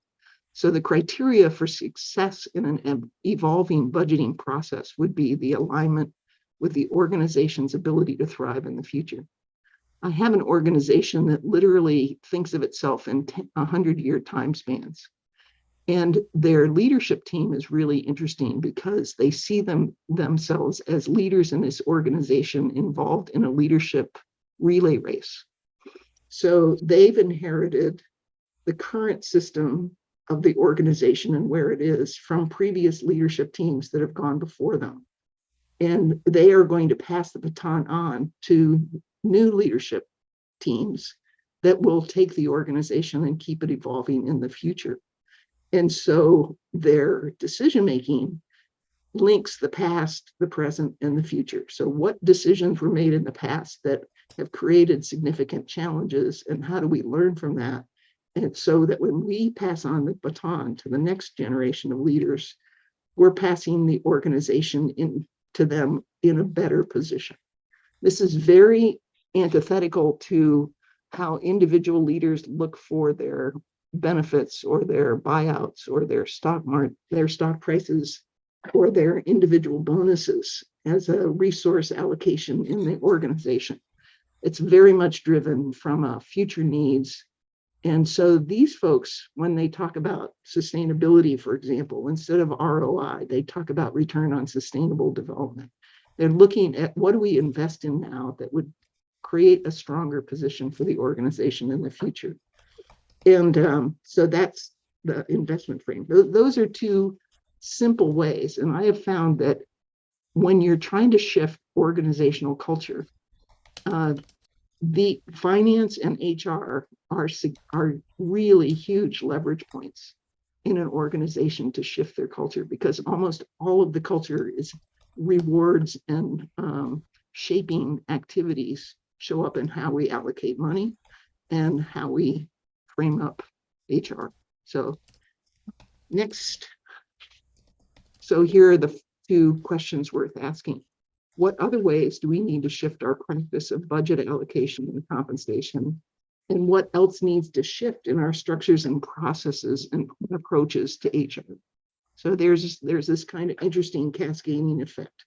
So the criteria for success in an evolving budgeting process would be the alignment with the organization's ability to thrive in the future. I have an organization that literally thinks of itself in 100-year time spans. And their leadership team is really interesting because they see themselves as leaders in this organization involved in a leadership relay race. So they've inherited the current system of the organization and where it is from previous leadership teams that have gone before them. And they are going to pass the baton on to new leadership teams that will take the organization and keep it evolving in the future. And so their decision-making links the past, the present, and the future. So what decisions were made in the past that have created significant challenges, and how do we learn from that? And so that when we pass on the baton to the next generation of leaders, we're passing the organization into them in a better position. This is very antithetical to how individual leaders look for their benefits or their buyouts or their stock prices or their individual bonuses as a resource allocation in the organization. It's very much driven from future needs. And so these folks, when they talk about sustainability, for example, instead of ROI, they talk about return on sustainable development. They're looking at what do we invest in now that would create a stronger position for the organization in the future. And so that's the investment frame. Those are two simple ways. And I have found that when you're trying to shift organizational culture, the finance and HR are really huge leverage points in an organization to shift their culture, because almost all of the culture is rewards and shaping activities show up in how we allocate money and how we frame up HR. So next. So here are the two questions worth asking. What other ways do we need to shift our practice of budget allocation and compensation? And what else needs to shift in our structures and processes and approaches to HR? So there's this kind of interesting cascading effect.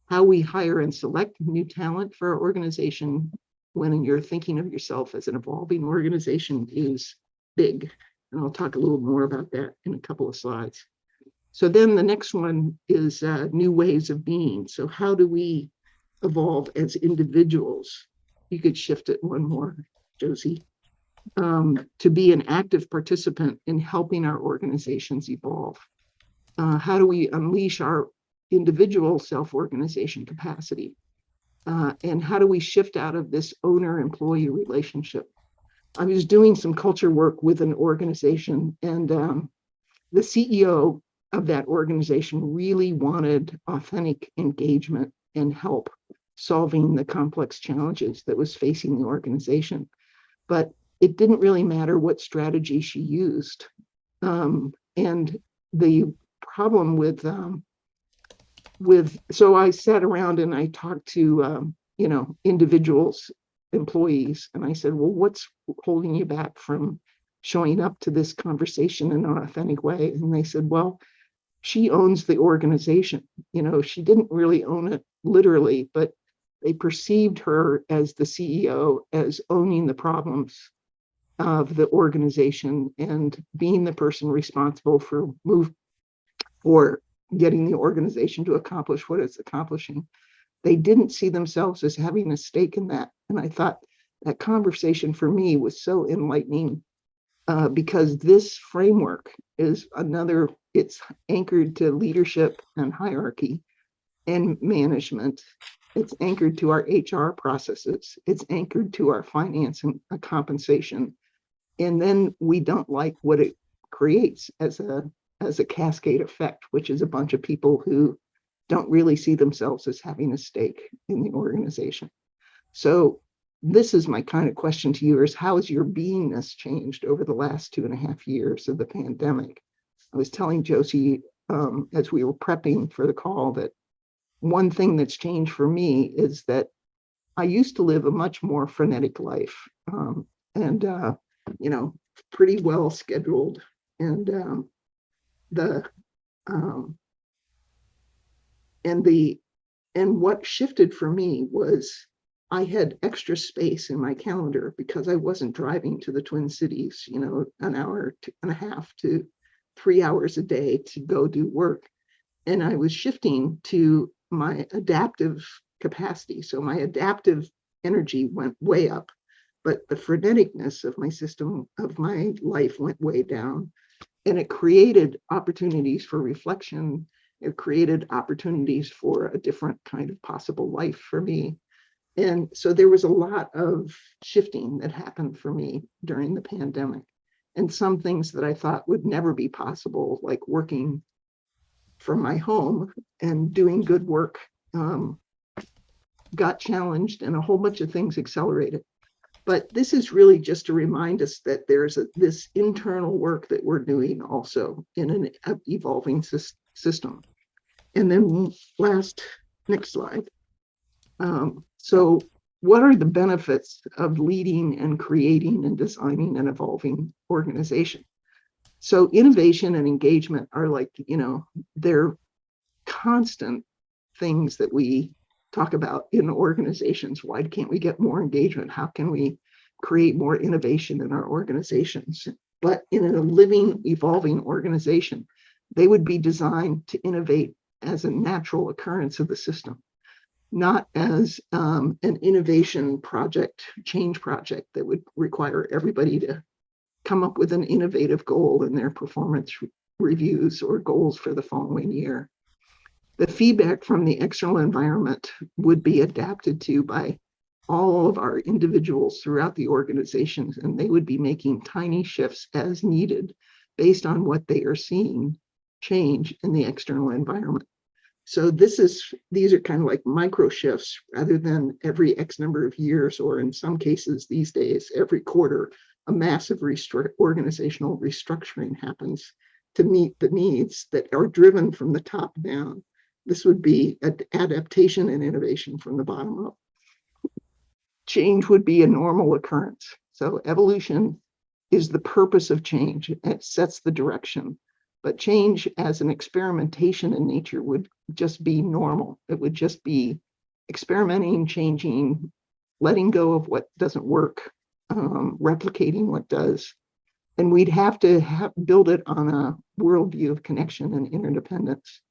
How we hire and select new talent for our organization when you're thinking of yourself as an evolving organization is big. And I'll talk a little more about that in a couple of slides. So then the next one is new ways of being. So how do we evolve as individuals? You could shift it one more, Josie, to be an active participant in helping our organizations evolve. How do we unleash our individual self-organization capacity? And how do we shift out of this owner-employee relationship? I was doing some culture work with an organization, and the CEO of that organization really wanted authentic engagement and help solving the complex challenges that was facing the organization. But it didn't really matter what strategy she used. And the problem so I sat around and I talked to individuals, employees, and I said, well, what's holding you back from showing up to this conversation in an authentic way? And they said, well, she owns the organization. She didn't really own it literally, but they perceived her as the CEO as owning the problems of the organization and being the person responsible for getting the organization to accomplish what it's accomplishing. They didn't see themselves as having a stake in that. And I thought that conversation for me was so enlightening because this framework is it's anchored to leadership and hierarchy and management. It's anchored to our HR processes. It's anchored to our finance and compensation. And then we don't like what it creates as a cascade effect, which is a bunch of people who don't really see themselves as having a stake in the organization. So this is my kind of question to you, is how has your beingness changed over the last 2.5 years of the pandemic? I was telling Josie as we were prepping for the call that one thing that's changed for me is that I used to live a much more frenetic life, and pretty well scheduled. And the um, and the and what shifted for me was I had extra space in my calendar because I wasn't driving to the Twin Cities, an hour and a half to 3 hours a day to go do work. And I was shifting to my adaptive capacity. So my adaptive energy went way up, but the freneticness of my system, of my life, went way down. And it created opportunities for reflection. It created opportunities for a different kind of possible life for me. And so there was a lot of shifting that happened for me during the pandemic. And some things that I thought would never be possible, like working from my home and doing good work, got challenged, and a whole bunch of things accelerated. But this is really just to remind us that there's this internal work that we're doing also in an evolving system. And then next slide. So what are the benefits of leading and creating and designing an evolving organization? So innovation and engagement are they're constant things that we talk about in organizations. Why can't we get more engagement? How can we create more innovation in our organizations? But in a living, evolving organization, they would be designed to innovate as a natural occurrence of the system, not as an innovation project, change project that would require everybody to come up with an innovative goal in their performance reviews or goals for the following year. The feedback from the external environment would be adapted to by all of our individuals throughout the organizations, and they would be making tiny shifts as needed based on what they are seeing change in the external environment. So these are kind of like micro shifts rather than every X number of years, or in some cases these days, every quarter, a massive organizational restructuring happens to meet the needs that are driven from the top down. This would be adaptation and innovation from the bottom up. Change would be a normal occurrence. So evolution is the purpose of change. It sets the direction. But change as an experimentation in nature would just be normal. It would just be experimenting, changing, letting go of what doesn't work, replicating what does. And we'd have to build it on a worldview of connection and interdependence.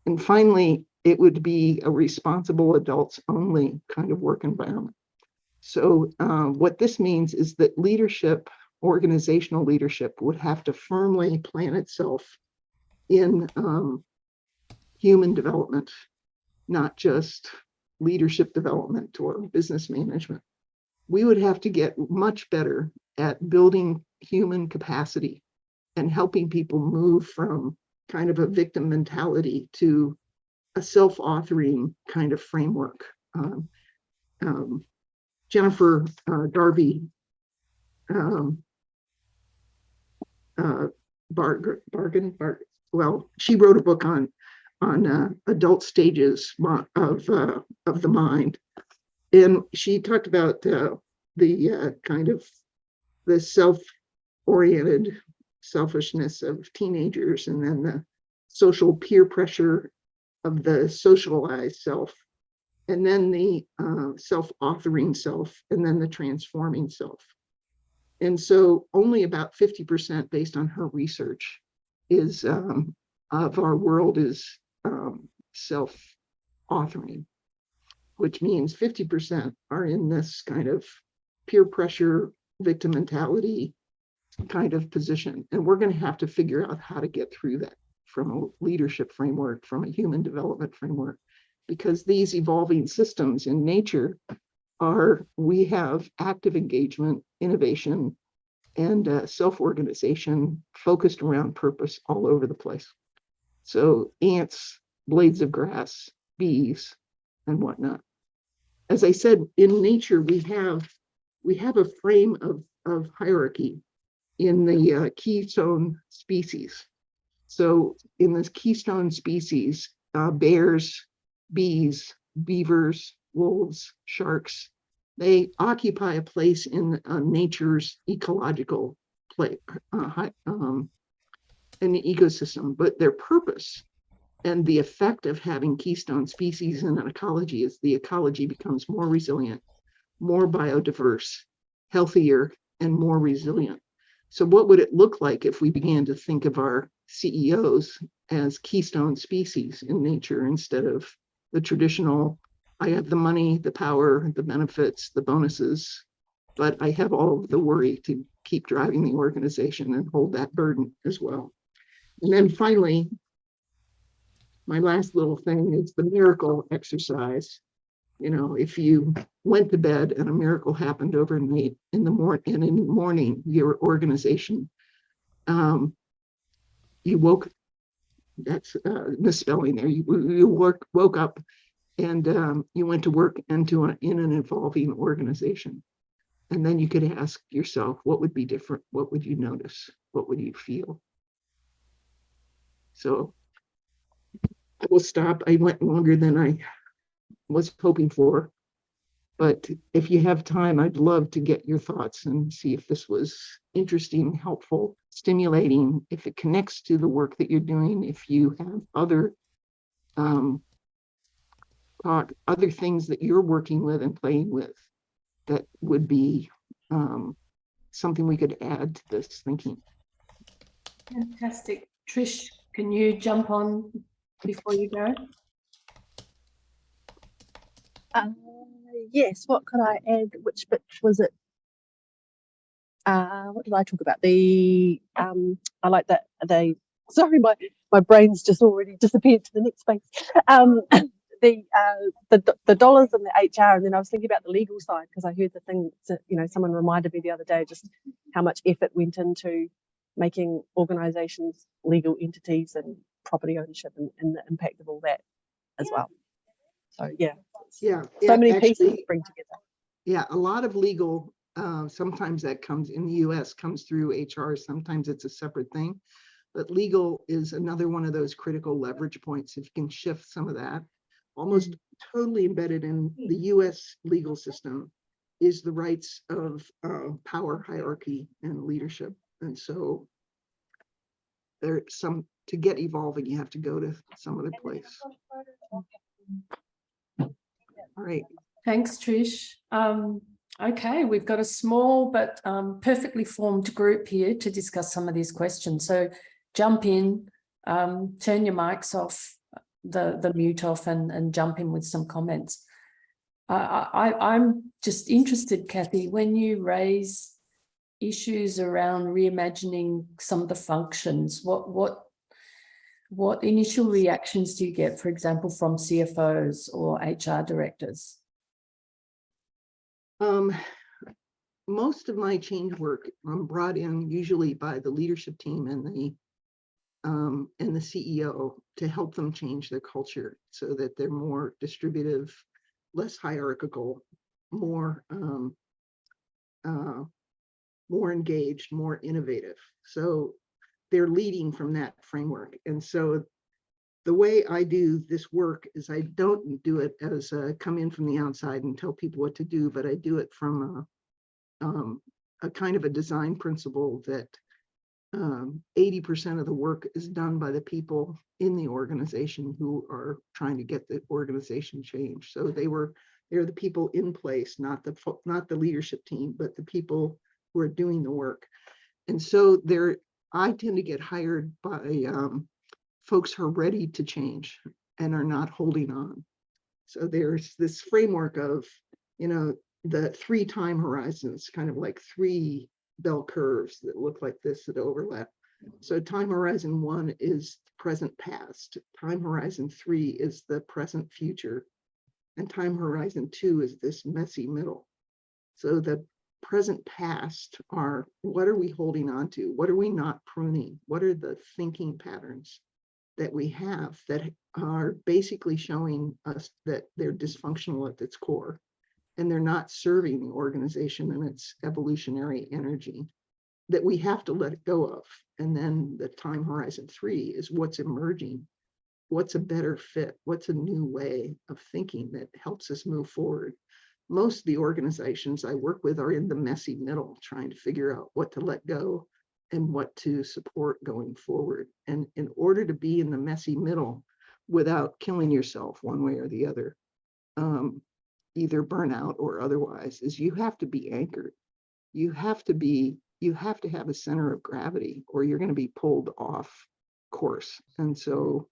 And finally, it would be a responsible adults only kind of work environment. So what this means is that leadership, organizational leadership, would have to firmly plant itself in human development, not just leadership development or business management. We would have to get much better at building human capacity and helping people move from kind of a victim mentality to a self-authoring kind of framework. Jennifer Darby she wrote a book on adult stages of the mind, and she talked about the kind of the self-oriented selfishness of teenagers, and then the social peer pressure of the socialized self, and then the self-authoring self, and then the transforming self. And so only about 50%, based on her research, is of our world is self-authoring, which means 50% are in this kind of peer pressure, victim mentality kind of position. And we're going to have to figure out how to get through that from a leadership framework, from a human development framework, because these evolving systems in nature we have active engagement, innovation, and self-organization focused around purpose all over the place. So ants, blades of grass, bees, and whatnot. As I said, in nature, we have a frame of hierarchy in the keystone species. So in this keystone species, bears, bees, beavers, wolves, sharks, they occupy a place in nature's ecological play, in the ecosystem, but their purpose and the effect of having keystone species in an ecology is the ecology becomes more resilient, more biodiverse, healthier, and more resilient. So what would it look like if we began to think of our CEOs as keystone species in nature instead of the traditional, I have the money, the power, the benefits, the bonuses, but I have all of the worry to keep driving the organization and hold that burden as well. And then finally, my last little thing is the miracle exercise. You know, if you went to bed and a miracle happened overnight, in the morning, your organization, you woke, that's misspelling there, you woke up and you went to work in an evolving organization. And then you could ask yourself, what would be different? What would you notice? What would you feel? So I will stop. I went longer than I was hoping for. But if you have time, I'd love to get your thoughts and see if this was interesting, helpful, stimulating, if it connects to the work that you're doing, if you have other things that you're working with and playing with that would be something we could add to this thinking. Fantastic. Trish, can you jump on before you go? Yes, what could I add? Which bit was it? What did I talk about? I like that sorry, my brain's just already disappeared to the next space. The dollars and the HR, and then I was thinking about the legal side because I heard the thing that, you know, someone reminded me the other day just how much effort went into making organizations legal entities and property ownership and the impact of all that as well. So yeah, so many pieces to bring together. Yeah, a lot of legal, sometimes that comes in the US, comes through HR, sometimes it's a separate thing. But legal is another one of those critical leverage points. If you can shift some of that, almost totally embedded in the US legal system is the rights of power hierarchy and leadership. And so there's to get evolving, you have to go to some other place. All right. Thanks, Trish. Okay, we've got a small but perfectly formed group here to discuss some of these questions. So jump in, turn your mics off, the mute off, and jump in with some comments. I'm just interested, Kathy, when you raise issues around reimagining some of the functions, what initial reactions do you get, for example, from CFOs or HR directors? Most of my change work brought in usually by the leadership team and the CEO to help them change their culture so that they're more distributive, less hierarchical, more engaged, more innovative. So they're leading from that framework. And so the way I do this work is I don't do it as come in from the outside and tell people what to do, but I do it from a kind of a design principle that 80% of the work is done by the people in the organization who are trying to get the organization changed. So they're the people in place, not the leadership team, but the people who are doing the work. And so I tend to get hired by folks who are ready to change and are not holding on. So there's this framework of, you know, the 3 time horizons, kind of like 3 bell curves that look like this that overlap. So time horizon 1 is present past. Time horizon 3 is the present future. And time horizon 2 is this messy middle. So the present past are, what are we holding on to? What are we not pruning? What are the thinking patterns that we have that are basically showing us that they're dysfunctional at its core, and they're not serving the organization and its evolutionary energy, that we have to let it go of. And then the time horizon 3 is what's emerging. What's a better fit? What's a new way of thinking that helps us move forward? Most of the organizations I work with are in the messy middle, trying to figure out what to let go and what to support going forward. And in order to be in the messy middle without killing yourself one way or the other, either burnout or otherwise, is you have to be anchored. You have to have a center of gravity, or you're going to be pulled off course. And so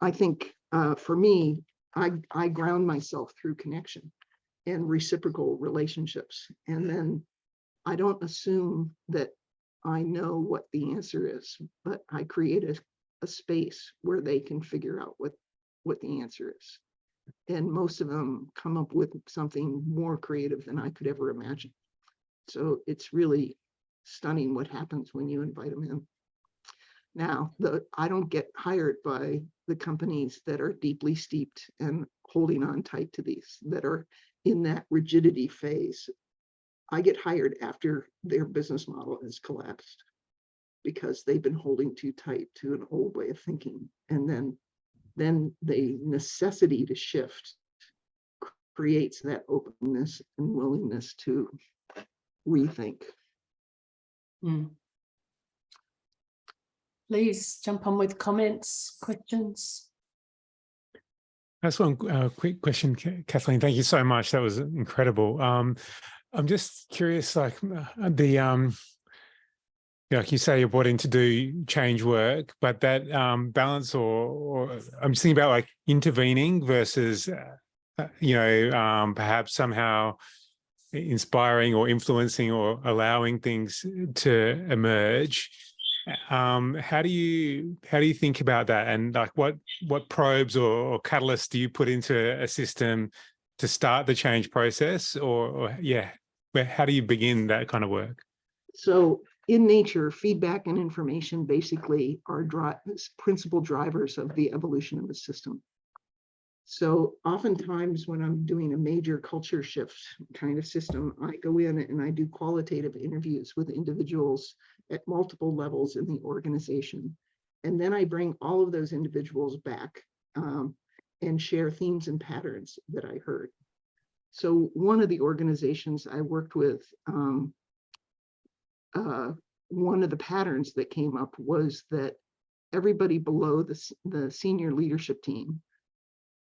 I think for me, I ground myself through connection and reciprocal relationships. And then I don't assume that I know what the answer is, but I create a space where they can figure out what the answer is. And most of them come up with something more creative than I could ever imagine. So it's really stunning what happens when you invite them in. Now, I don't get hired by the companies that are deeply steeped and holding on tight to these, that are in that rigidity phase. I get hired after their business model has collapsed because they've been holding too tight to an old way of thinking. And then the necessity to shift creates that openness and willingness to rethink. Please jump on with comments, questions. That's one quick question, Kathleen. Thank you so much. That was incredible. I'm just curious, like like you say, you're brought in to do change work, but that balance, or I'm just thinking about like intervening versus, perhaps somehow inspiring or influencing or allowing things to emerge. How do you think about that, and like what probes or catalysts do you put into a system to start the change process, or how do you begin that kind of work? So in nature, feedback and information basically are principal drivers of the evolution of the system. So oftentimes when I'm doing a major culture shift kind of system, I go in and I do qualitative interviews with individuals at multiple levels in the organization. And then I bring all of those individuals back and share themes and patterns that I heard. So one of the organizations I worked with, one of the patterns that came up was that everybody below the senior leadership team,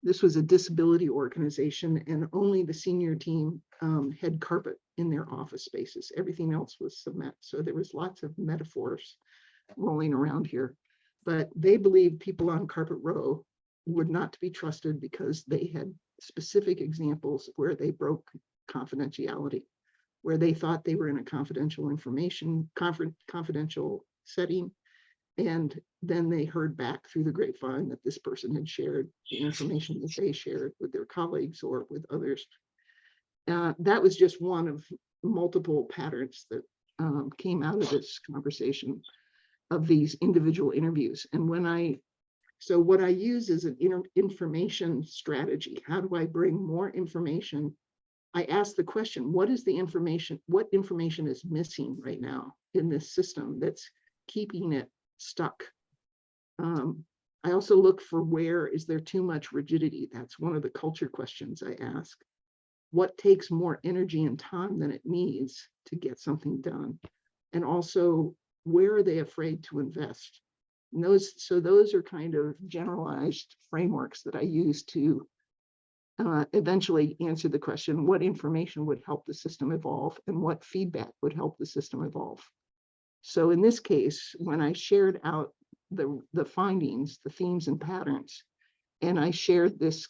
this was a disability organization, and only the senior team had carpet in their office spaces. Everything else was cement. So there was lots of metaphors rolling around here. But they believed people on carpet row were not to be trusted because they had specific examples where they broke confidentiality, where they thought they were in a confidential confidential setting. And then they heard back through the grapevine that this person had shared the information that they shared with their colleagues or with others. That was just one of multiple patterns that came out of this conversation of these individual interviews. And so what I use is an information strategy. How do I bring more information? I ask the question, what information is missing right now in this system that's keeping it stuck? I also look for where is there too much rigidity. That's one of the culture questions I ask. What takes more energy and time than it needs to get something done? And also, where are they afraid to invest? And those are kind of generalized frameworks that I use to eventually answer the question, what information would help the system evolve and what feedback would help the system evolve? So in this case, when I shared out the findings, the themes and patterns, and I shared this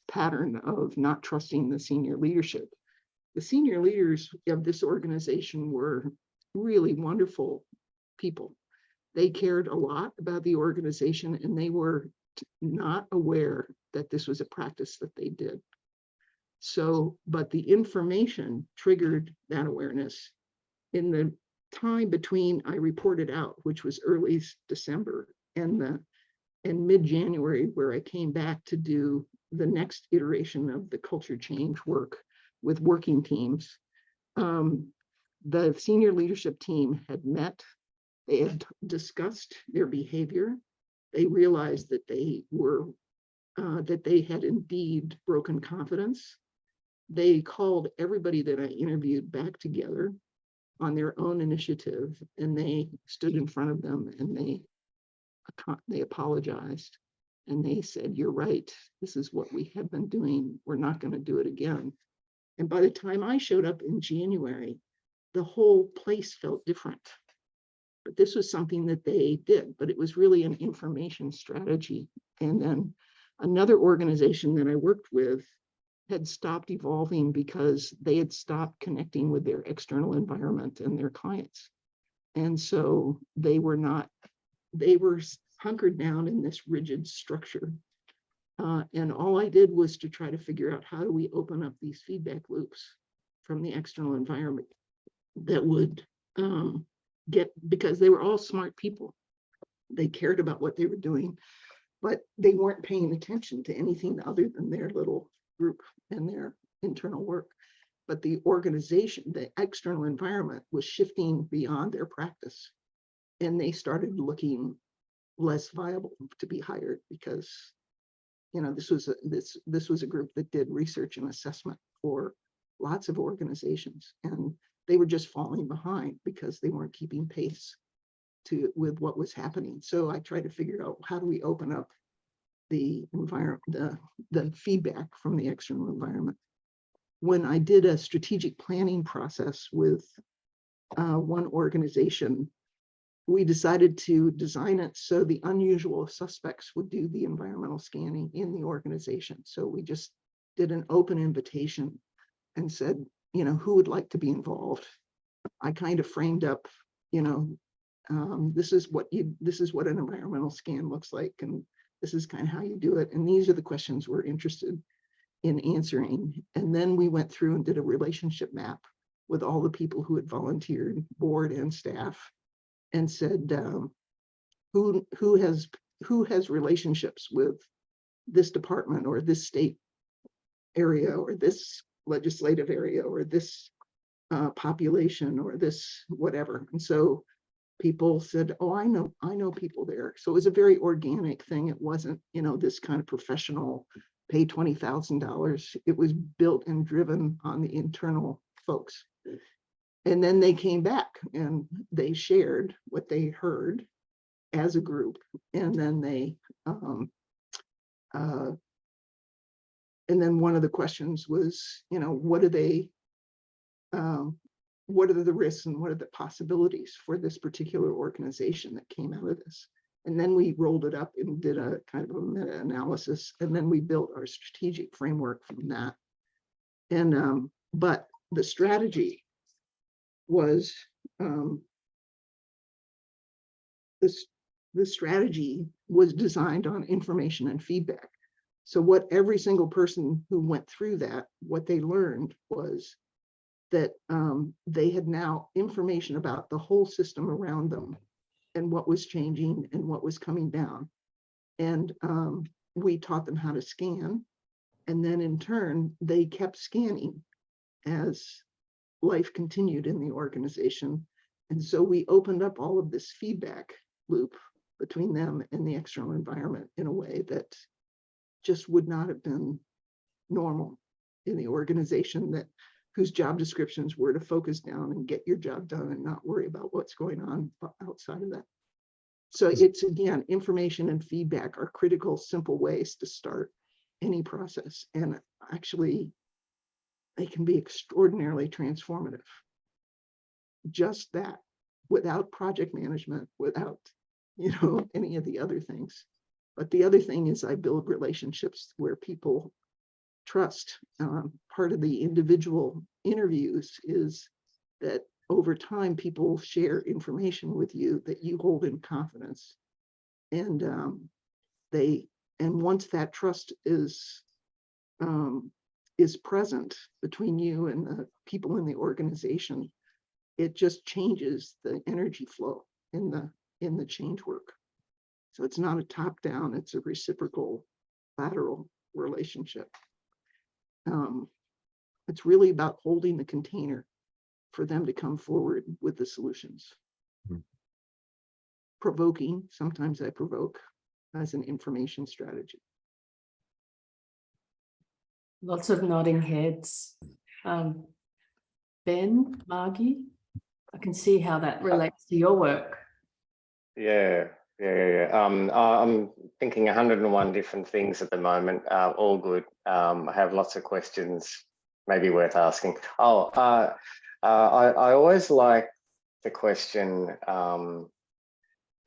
pattern of not trusting the senior leadership. The senior leaders of this organization were really wonderful people. They cared a lot about the organization, and they were not aware that this was a practice that they did. So, but the information triggered that awareness. In the time between I reported out, which was early December, and mid-January, where I came back to do the next iteration of the culture change work with working teams, the senior leadership team had met. They had discussed their behavior. They realized that they were that they had indeed broken confidence. They called everybody that I interviewed back together on their own initiative, and they stood in front of them, and they apologized, and they said, "You're right. This is what we have been doing. We're not going to do it again." And by the time I showed up in January, the whole place felt different. But this was something that they did, but it was really an information strategy. And then another organization that I worked with had stopped evolving because they had stopped connecting with their external environment and their clients. And so they were hunkered down in this rigid structure. And all I did was to try to figure out, how do we open up these feedback loops from the external environment that would because they were all smart people. They cared about what they were doing, but they weren't paying attention to anything other than their little group and their internal work. But the organization, the external environment, was shifting beyond their practice, and they started looking less viable to be hired, because this was a group that did research and assessment for lots of organizations, and they were just falling behind because they weren't keeping pace with what was happening. So I tried to figure out, how do we open up the environment, the feedback from the external environment. When I did a strategic planning process with one organization, we decided to design it so the unusual suspects would do the environmental scanning in the organization. So we just did an open invitation and said, who would like to be involved? I kind of framed up, this is what an environmental scan looks like, and this is kind of how you do it, and these are the questions we're interested in answering. And then we went through and did a relationship map with all the people who had volunteered, board and staff, and said, who has relationships with this department or this state area or this legislative area or this population or this whatever. And so people said, "Oh, I know people there." So it was a very organic thing. It wasn't, this kind of professional pay $20,000. It was built and driven on the internal folks. And then they came back and they shared what they heard as a group. And then and then one of the questions was, what are the risks and what are the possibilities for this particular organization that came out of this? And then we rolled it up and did a kind of a meta-analysis, and then we built our strategic framework from that. And but the strategy was the strategy was designed on information and feedback. So what every single person who went through that, what they learned was that they had now information about the whole system around them and what was changing and what was coming down. And we taught them how to scan. And then in turn, they kept scanning as life continued in the organization. And so we opened up all of this feedback loop between them and the external environment in a way that just would not have been normal in the organization whose job descriptions were to focus down and get your job done and not worry about what's going on outside of that. So it's, again, information and feedback are critical, simple ways to start any process. And actually, they can be extraordinarily transformative. Just that, without project management, without, any of the other things. But the other thing is I build relationships where people trust. Part of the individual interviews is that, over time, people share information with you that you hold in confidence. And once that trust is present between you and the people in the organization, it just changes the energy flow in the change work. So it's not a top down, it's a reciprocal lateral relationship. It's really about holding the container for them to come forward with the solutions. Provoking, sometimes I provoke as an information strategy. Lots of nodding heads. Ben, Margie, I can see how that relates to your work. Yeah. I'm thinking 101 different things at the moment, all good. I have lots of questions, maybe worth asking. I always like the question,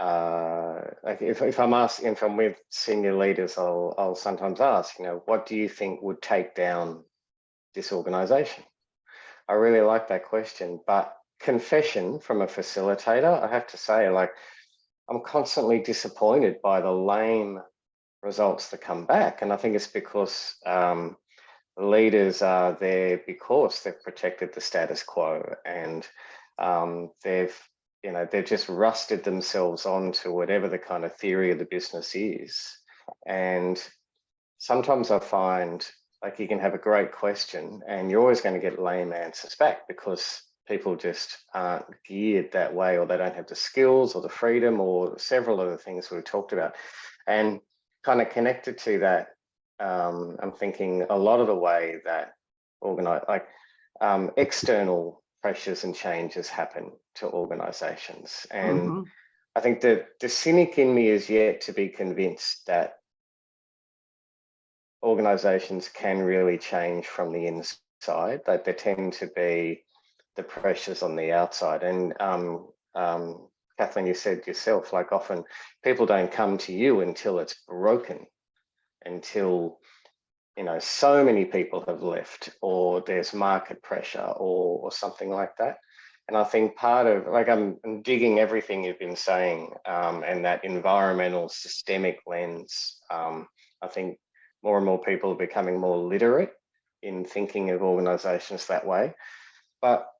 like if I'm with senior leaders, I'll sometimes ask, what do you think would take down this organization? I really like that question, but confession from a facilitator, I have to say, like, I'm constantly disappointed by the lame results that come back. And I think it's because leaders are there because they've protected the status quo, and they've just rusted themselves onto whatever the kind of theory of the business is. And sometimes I find, like, you can have a great question and you're always going to get lame answers back because people just aren't geared that way, or they don't have the skills or the freedom or several of the things we've talked about. And kind of connected to that, I'm thinking a lot of the way that external pressures and changes happen to organizations. And I think that the cynic in me is yet to be convinced that organizations can really change from the inside, that there tend to be the pressures on the outside. And Kathleen, you said yourself, like, often people don't come to you until it's broken, until so many people have left, or there's market pressure or something like that. And I think part of, like, I'm digging everything you've been saying, and that environmental systemic lens. I think more and more people are becoming more literate in thinking of organizations that way. But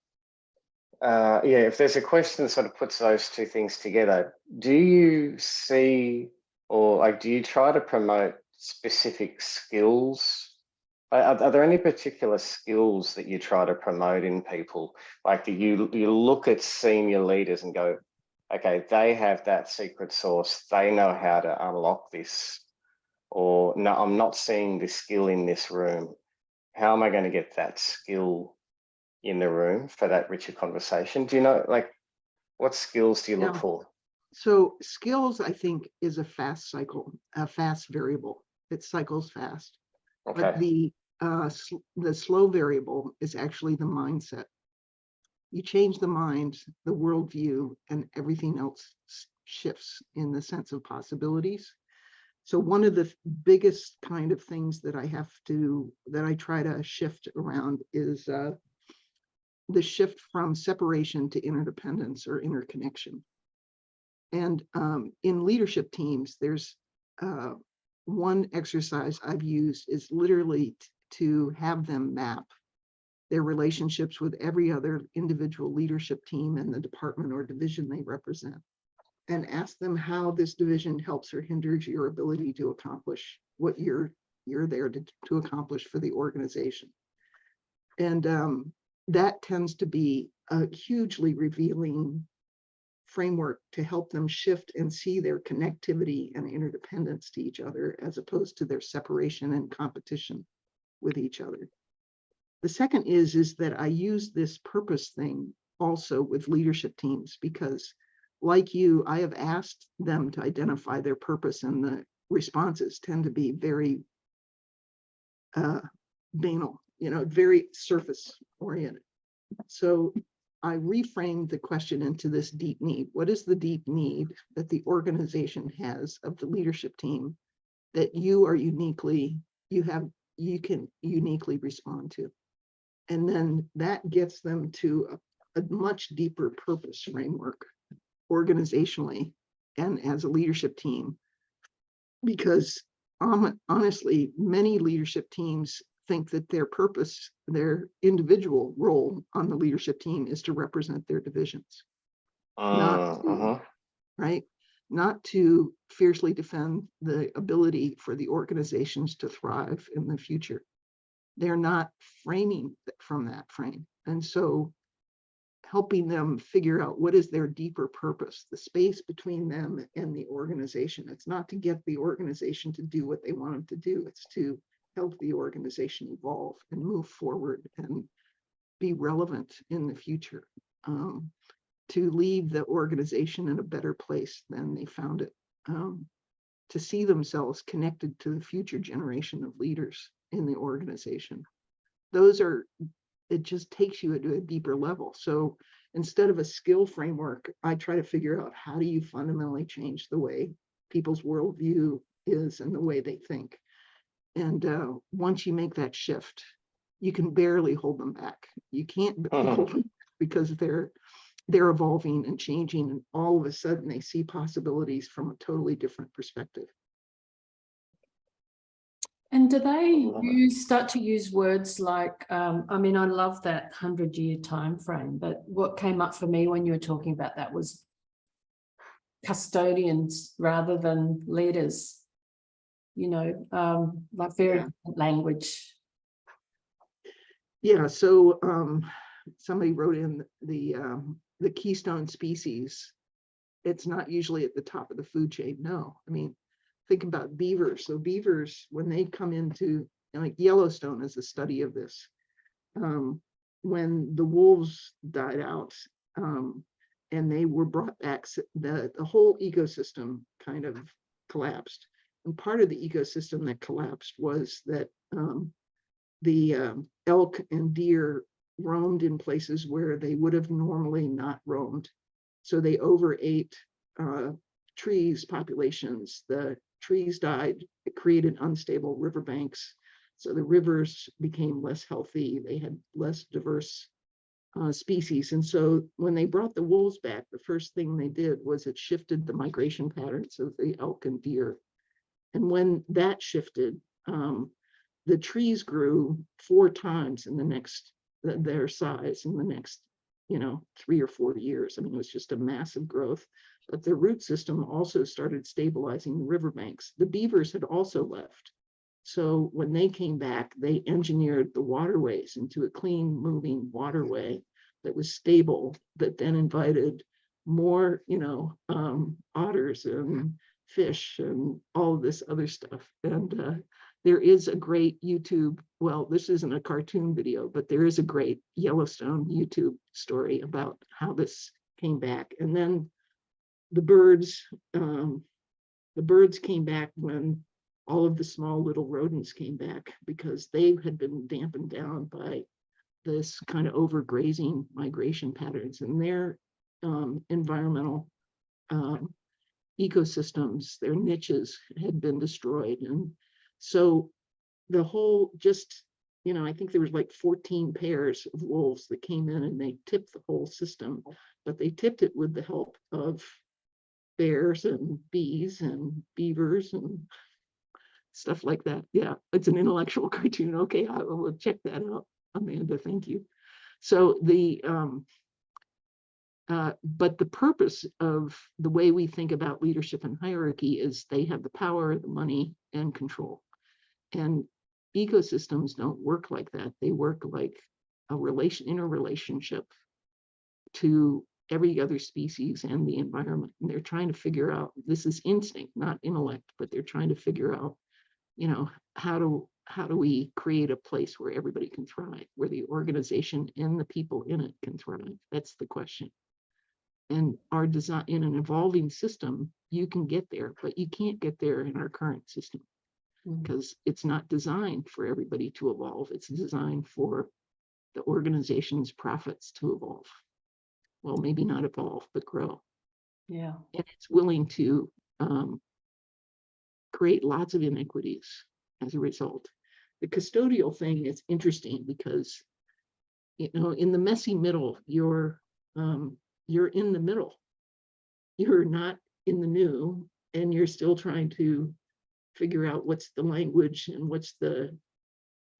if there's a question that sort of puts those two things together, do you see, or like, do you try to promote specific skills? Are there any particular skills that you try to promote in people? Like, do you look at senior leaders and go, okay, they have that secret sauce, they know how to unlock this, or no, I'm not seeing this skill in this room. How am I going to get that skill in the room for that richer conversation? Do you know, like, what skills do you look for? So skills, I think, is a fast cycle, a fast variable. It cycles fast. Okay. But the slow variable is actually the mindset. You change the mind, the worldview, and everything else shifts in the sense of possibilities. So one of the biggest kind of things that I try to shift around is the shift from separation to interdependence or interconnection. And in leadership teams, there's one exercise I've used is literally to have them map their relationships with every other individual leadership team in the department or division they represent, and ask them how this division helps or hinders your ability to accomplish what you're there to accomplish for the organization. And that tends to be a hugely revealing framework to help them shift and see their connectivity and interdependence to each other, as opposed to their separation and competition with each other. The second is that I use this purpose thing also with leadership teams, because like you, I have asked them to identify their purpose, and the responses tend to be very banal, very surface oriented. So I reframed the question into this deep need. What is the deep need that the organization has of the leadership team that you can uniquely respond to? And then that gets them to a much deeper purpose framework organizationally and as a leadership team, because honestly, many leadership teams think that their purpose, their individual role on the leadership team is to represent their divisions, not to, right? Not to fiercely defend the ability for the organizations to thrive in the future. They're not framing from that frame. And so helping them figure out what is their deeper purpose, the space between them and the organization. It's not to get the organization to do what they want them to do. It's to help the organization evolve and move forward and be relevant in the future, to leave the organization in a better place than they found it, to see themselves connected to the future generation of leaders in the organization. Those are, it just takes you to a deeper level. So instead of a skill framework, I try to figure out how do you fundamentally change the way people's worldview is and the way they think. And once you make that shift, you can barely hold them back. You can't hold them back because they're evolving and changing, and all of a sudden they see possibilities from a totally different perspective. And do they start to use words like, I mean, I love that 100-year time frame, but what came up for me when you were talking about that was custodians rather than leaders, you know, like very different language. Yeah, so somebody wrote in the keystone species. It's not usually at the top of the food chain. No, I mean, think about beavers. So beavers, when they come into, like Yellowstone is a study of this. When the wolves died out and they were brought back, the whole ecosystem kind of collapsed. And part of the ecosystem that collapsed was that the elk and deer roamed in places where they would have normally not roamed. So they overate trees populations. The trees died, it created unstable riverbanks. So the rivers became less healthy. They had less diverse species. And so when they brought the wolves back, the first thing they did was it shifted the migration patterns of the elk and deer. And when that shifted, the trees grew 4 times in the next, their size in the next, 3 or 4 years. I mean, it was just a massive growth, but the root system also started stabilizing the riverbanks. The beavers had also left. So when they came back, they engineered the waterways into a clean moving waterway that was stable, that then invited more, otters and fish and all of this other stuff. And there is a great YouTube, well, this isn't a cartoon video, but there is a great Yellowstone YouTube story about how this came back. And then the birds came back when all of the small little rodents came back, because they had been dampened down by this kind of overgrazing migration patterns, and their environmental ecosystems, their niches had been destroyed. And so the whole, I think there was like 14 pairs of wolves that came in and they tipped the whole system, but they tipped it with the help of bears and bees and beavers and stuff like that. Yeah, it's an intellectual cartoon. Okay, I will check that out, Amanda, thank you. So but the purpose of the way we think about leadership and hierarchy is they have the power, the money, and control. And ecosystems don't work like that. They work like a interrelationship to every other species and the environment. And they're trying to figure out, this is instinct, not intellect, but they're trying to figure out, how do we create a place where everybody can thrive, where the organization and the people in it can thrive? That's the question. And our design, in an evolving system, you can get there, but you can't get there in our current system, because it's not designed for everybody to evolve. It's designed for the organization's profits to evolve. Well, maybe not evolve, but grow. Yeah. And it's willing to create lots of inequities as a result. The custodial thing is interesting because, in the messy middle, your you're in the middle. You're not in the new, and you're still trying to figure out what's the language and what's the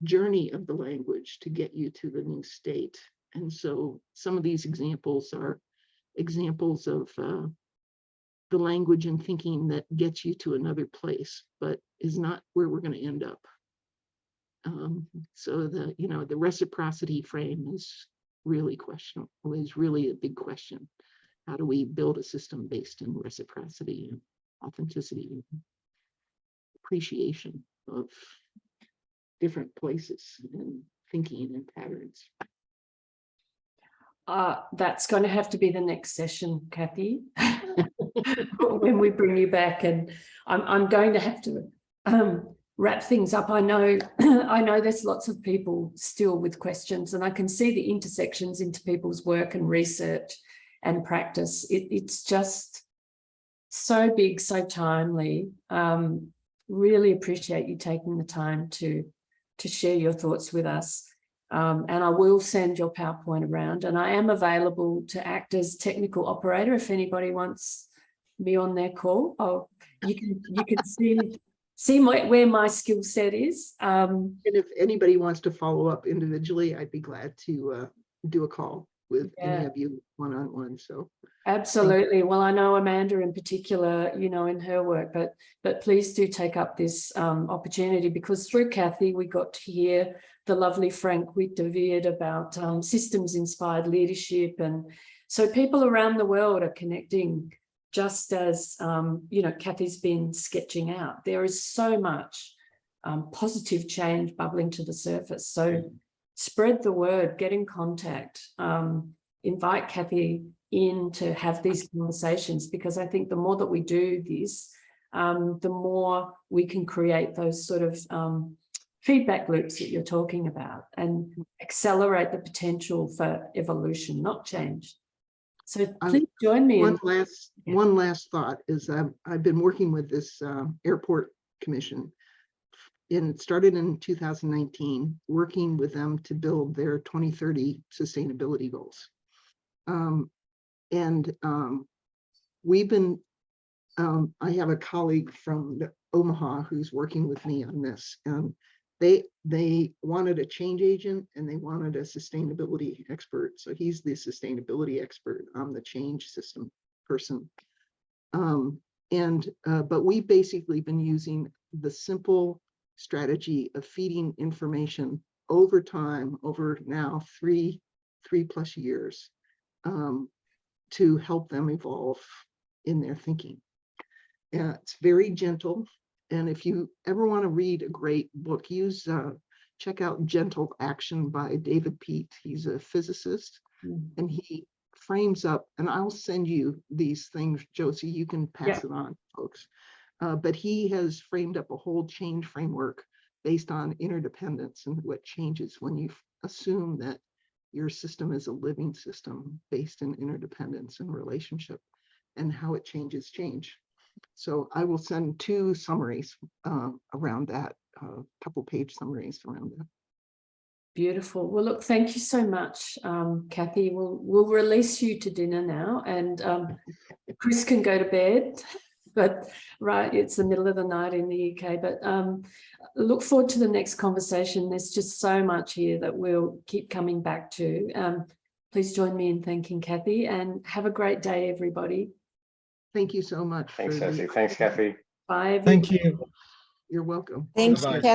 journey of the language to get you to the new state. And so some of these examples are examples of the language and thinking that gets you to another place, but is not where we're going to end up. So the reciprocity frame is really questionable, is really a big question. How do we build a system based in reciprocity and authenticity and appreciation of different places and thinking and patterns? That's going to have to be the next session, Kathy, when we bring you back. And I'm going to have to wrap things up. I know there's lots of people still with questions, and I can see the intersections into people's work and research and practice. It's just so big, so timely. Really appreciate you taking the time to share your thoughts with us. And I will send your PowerPoint around, and I am available to act as technical operator if anybody wants me on their call. Oh, you can see where my skill set is. And if anybody wants to follow up individually, I'd be glad to do a call with any of you one-on-one. So absolutely. Well, I know Amanda in particular, in her work, but please do take up this opportunity, because through Kathy, we got to hear the lovely Frank Witt-David about systems-inspired leadership. And so people around the world are connecting, just as, Kathy's been sketching out. There is so much positive change bubbling to the surface. So spread the word, get in contact, invite Kathy in to have these conversations, because I think the more that we do this, the more we can create those sort of feedback loops that you're talking about and accelerate the potential for evolution, not change. So please join me. One last thought is I've been working with this airport commission. It started in 2019, working with them to build their 2030 sustainability goals. We've been, I have a colleague from Omaha who's working with me on this. They wanted a change agent and they wanted a sustainability expert. So he's the sustainability expert. I'm the change system person. But we've basically been using the simple strategy of feeding information over time, over now three plus years, to help them evolve in their thinking. It's very gentle. And if you ever want to read a great book, check out Gentle Action by David Peat. He's a physicist, and he frames up, and I'll send you these things, Josie, you can pass it on, folks. But he has framed up a whole change framework based on interdependence and what changes when you assume that your system is a living system based in interdependence and relationship, and how it changes change. So I will send 2 summaries around that, couple page summaries around that. Beautiful. Well, look, thank you so much, Kathy. We'll release you to dinner now, and Chris can go to bed. But it's the middle of the night in the UK. But look forward to the next conversation. There's just so much here that we'll keep coming back to. Please join me in thanking Kathy, and have a great day, everybody. Thank you so much. Thanks, Josie. Thanks, Kathy. Bye, everybody. Thank you. You're welcome. Thanks,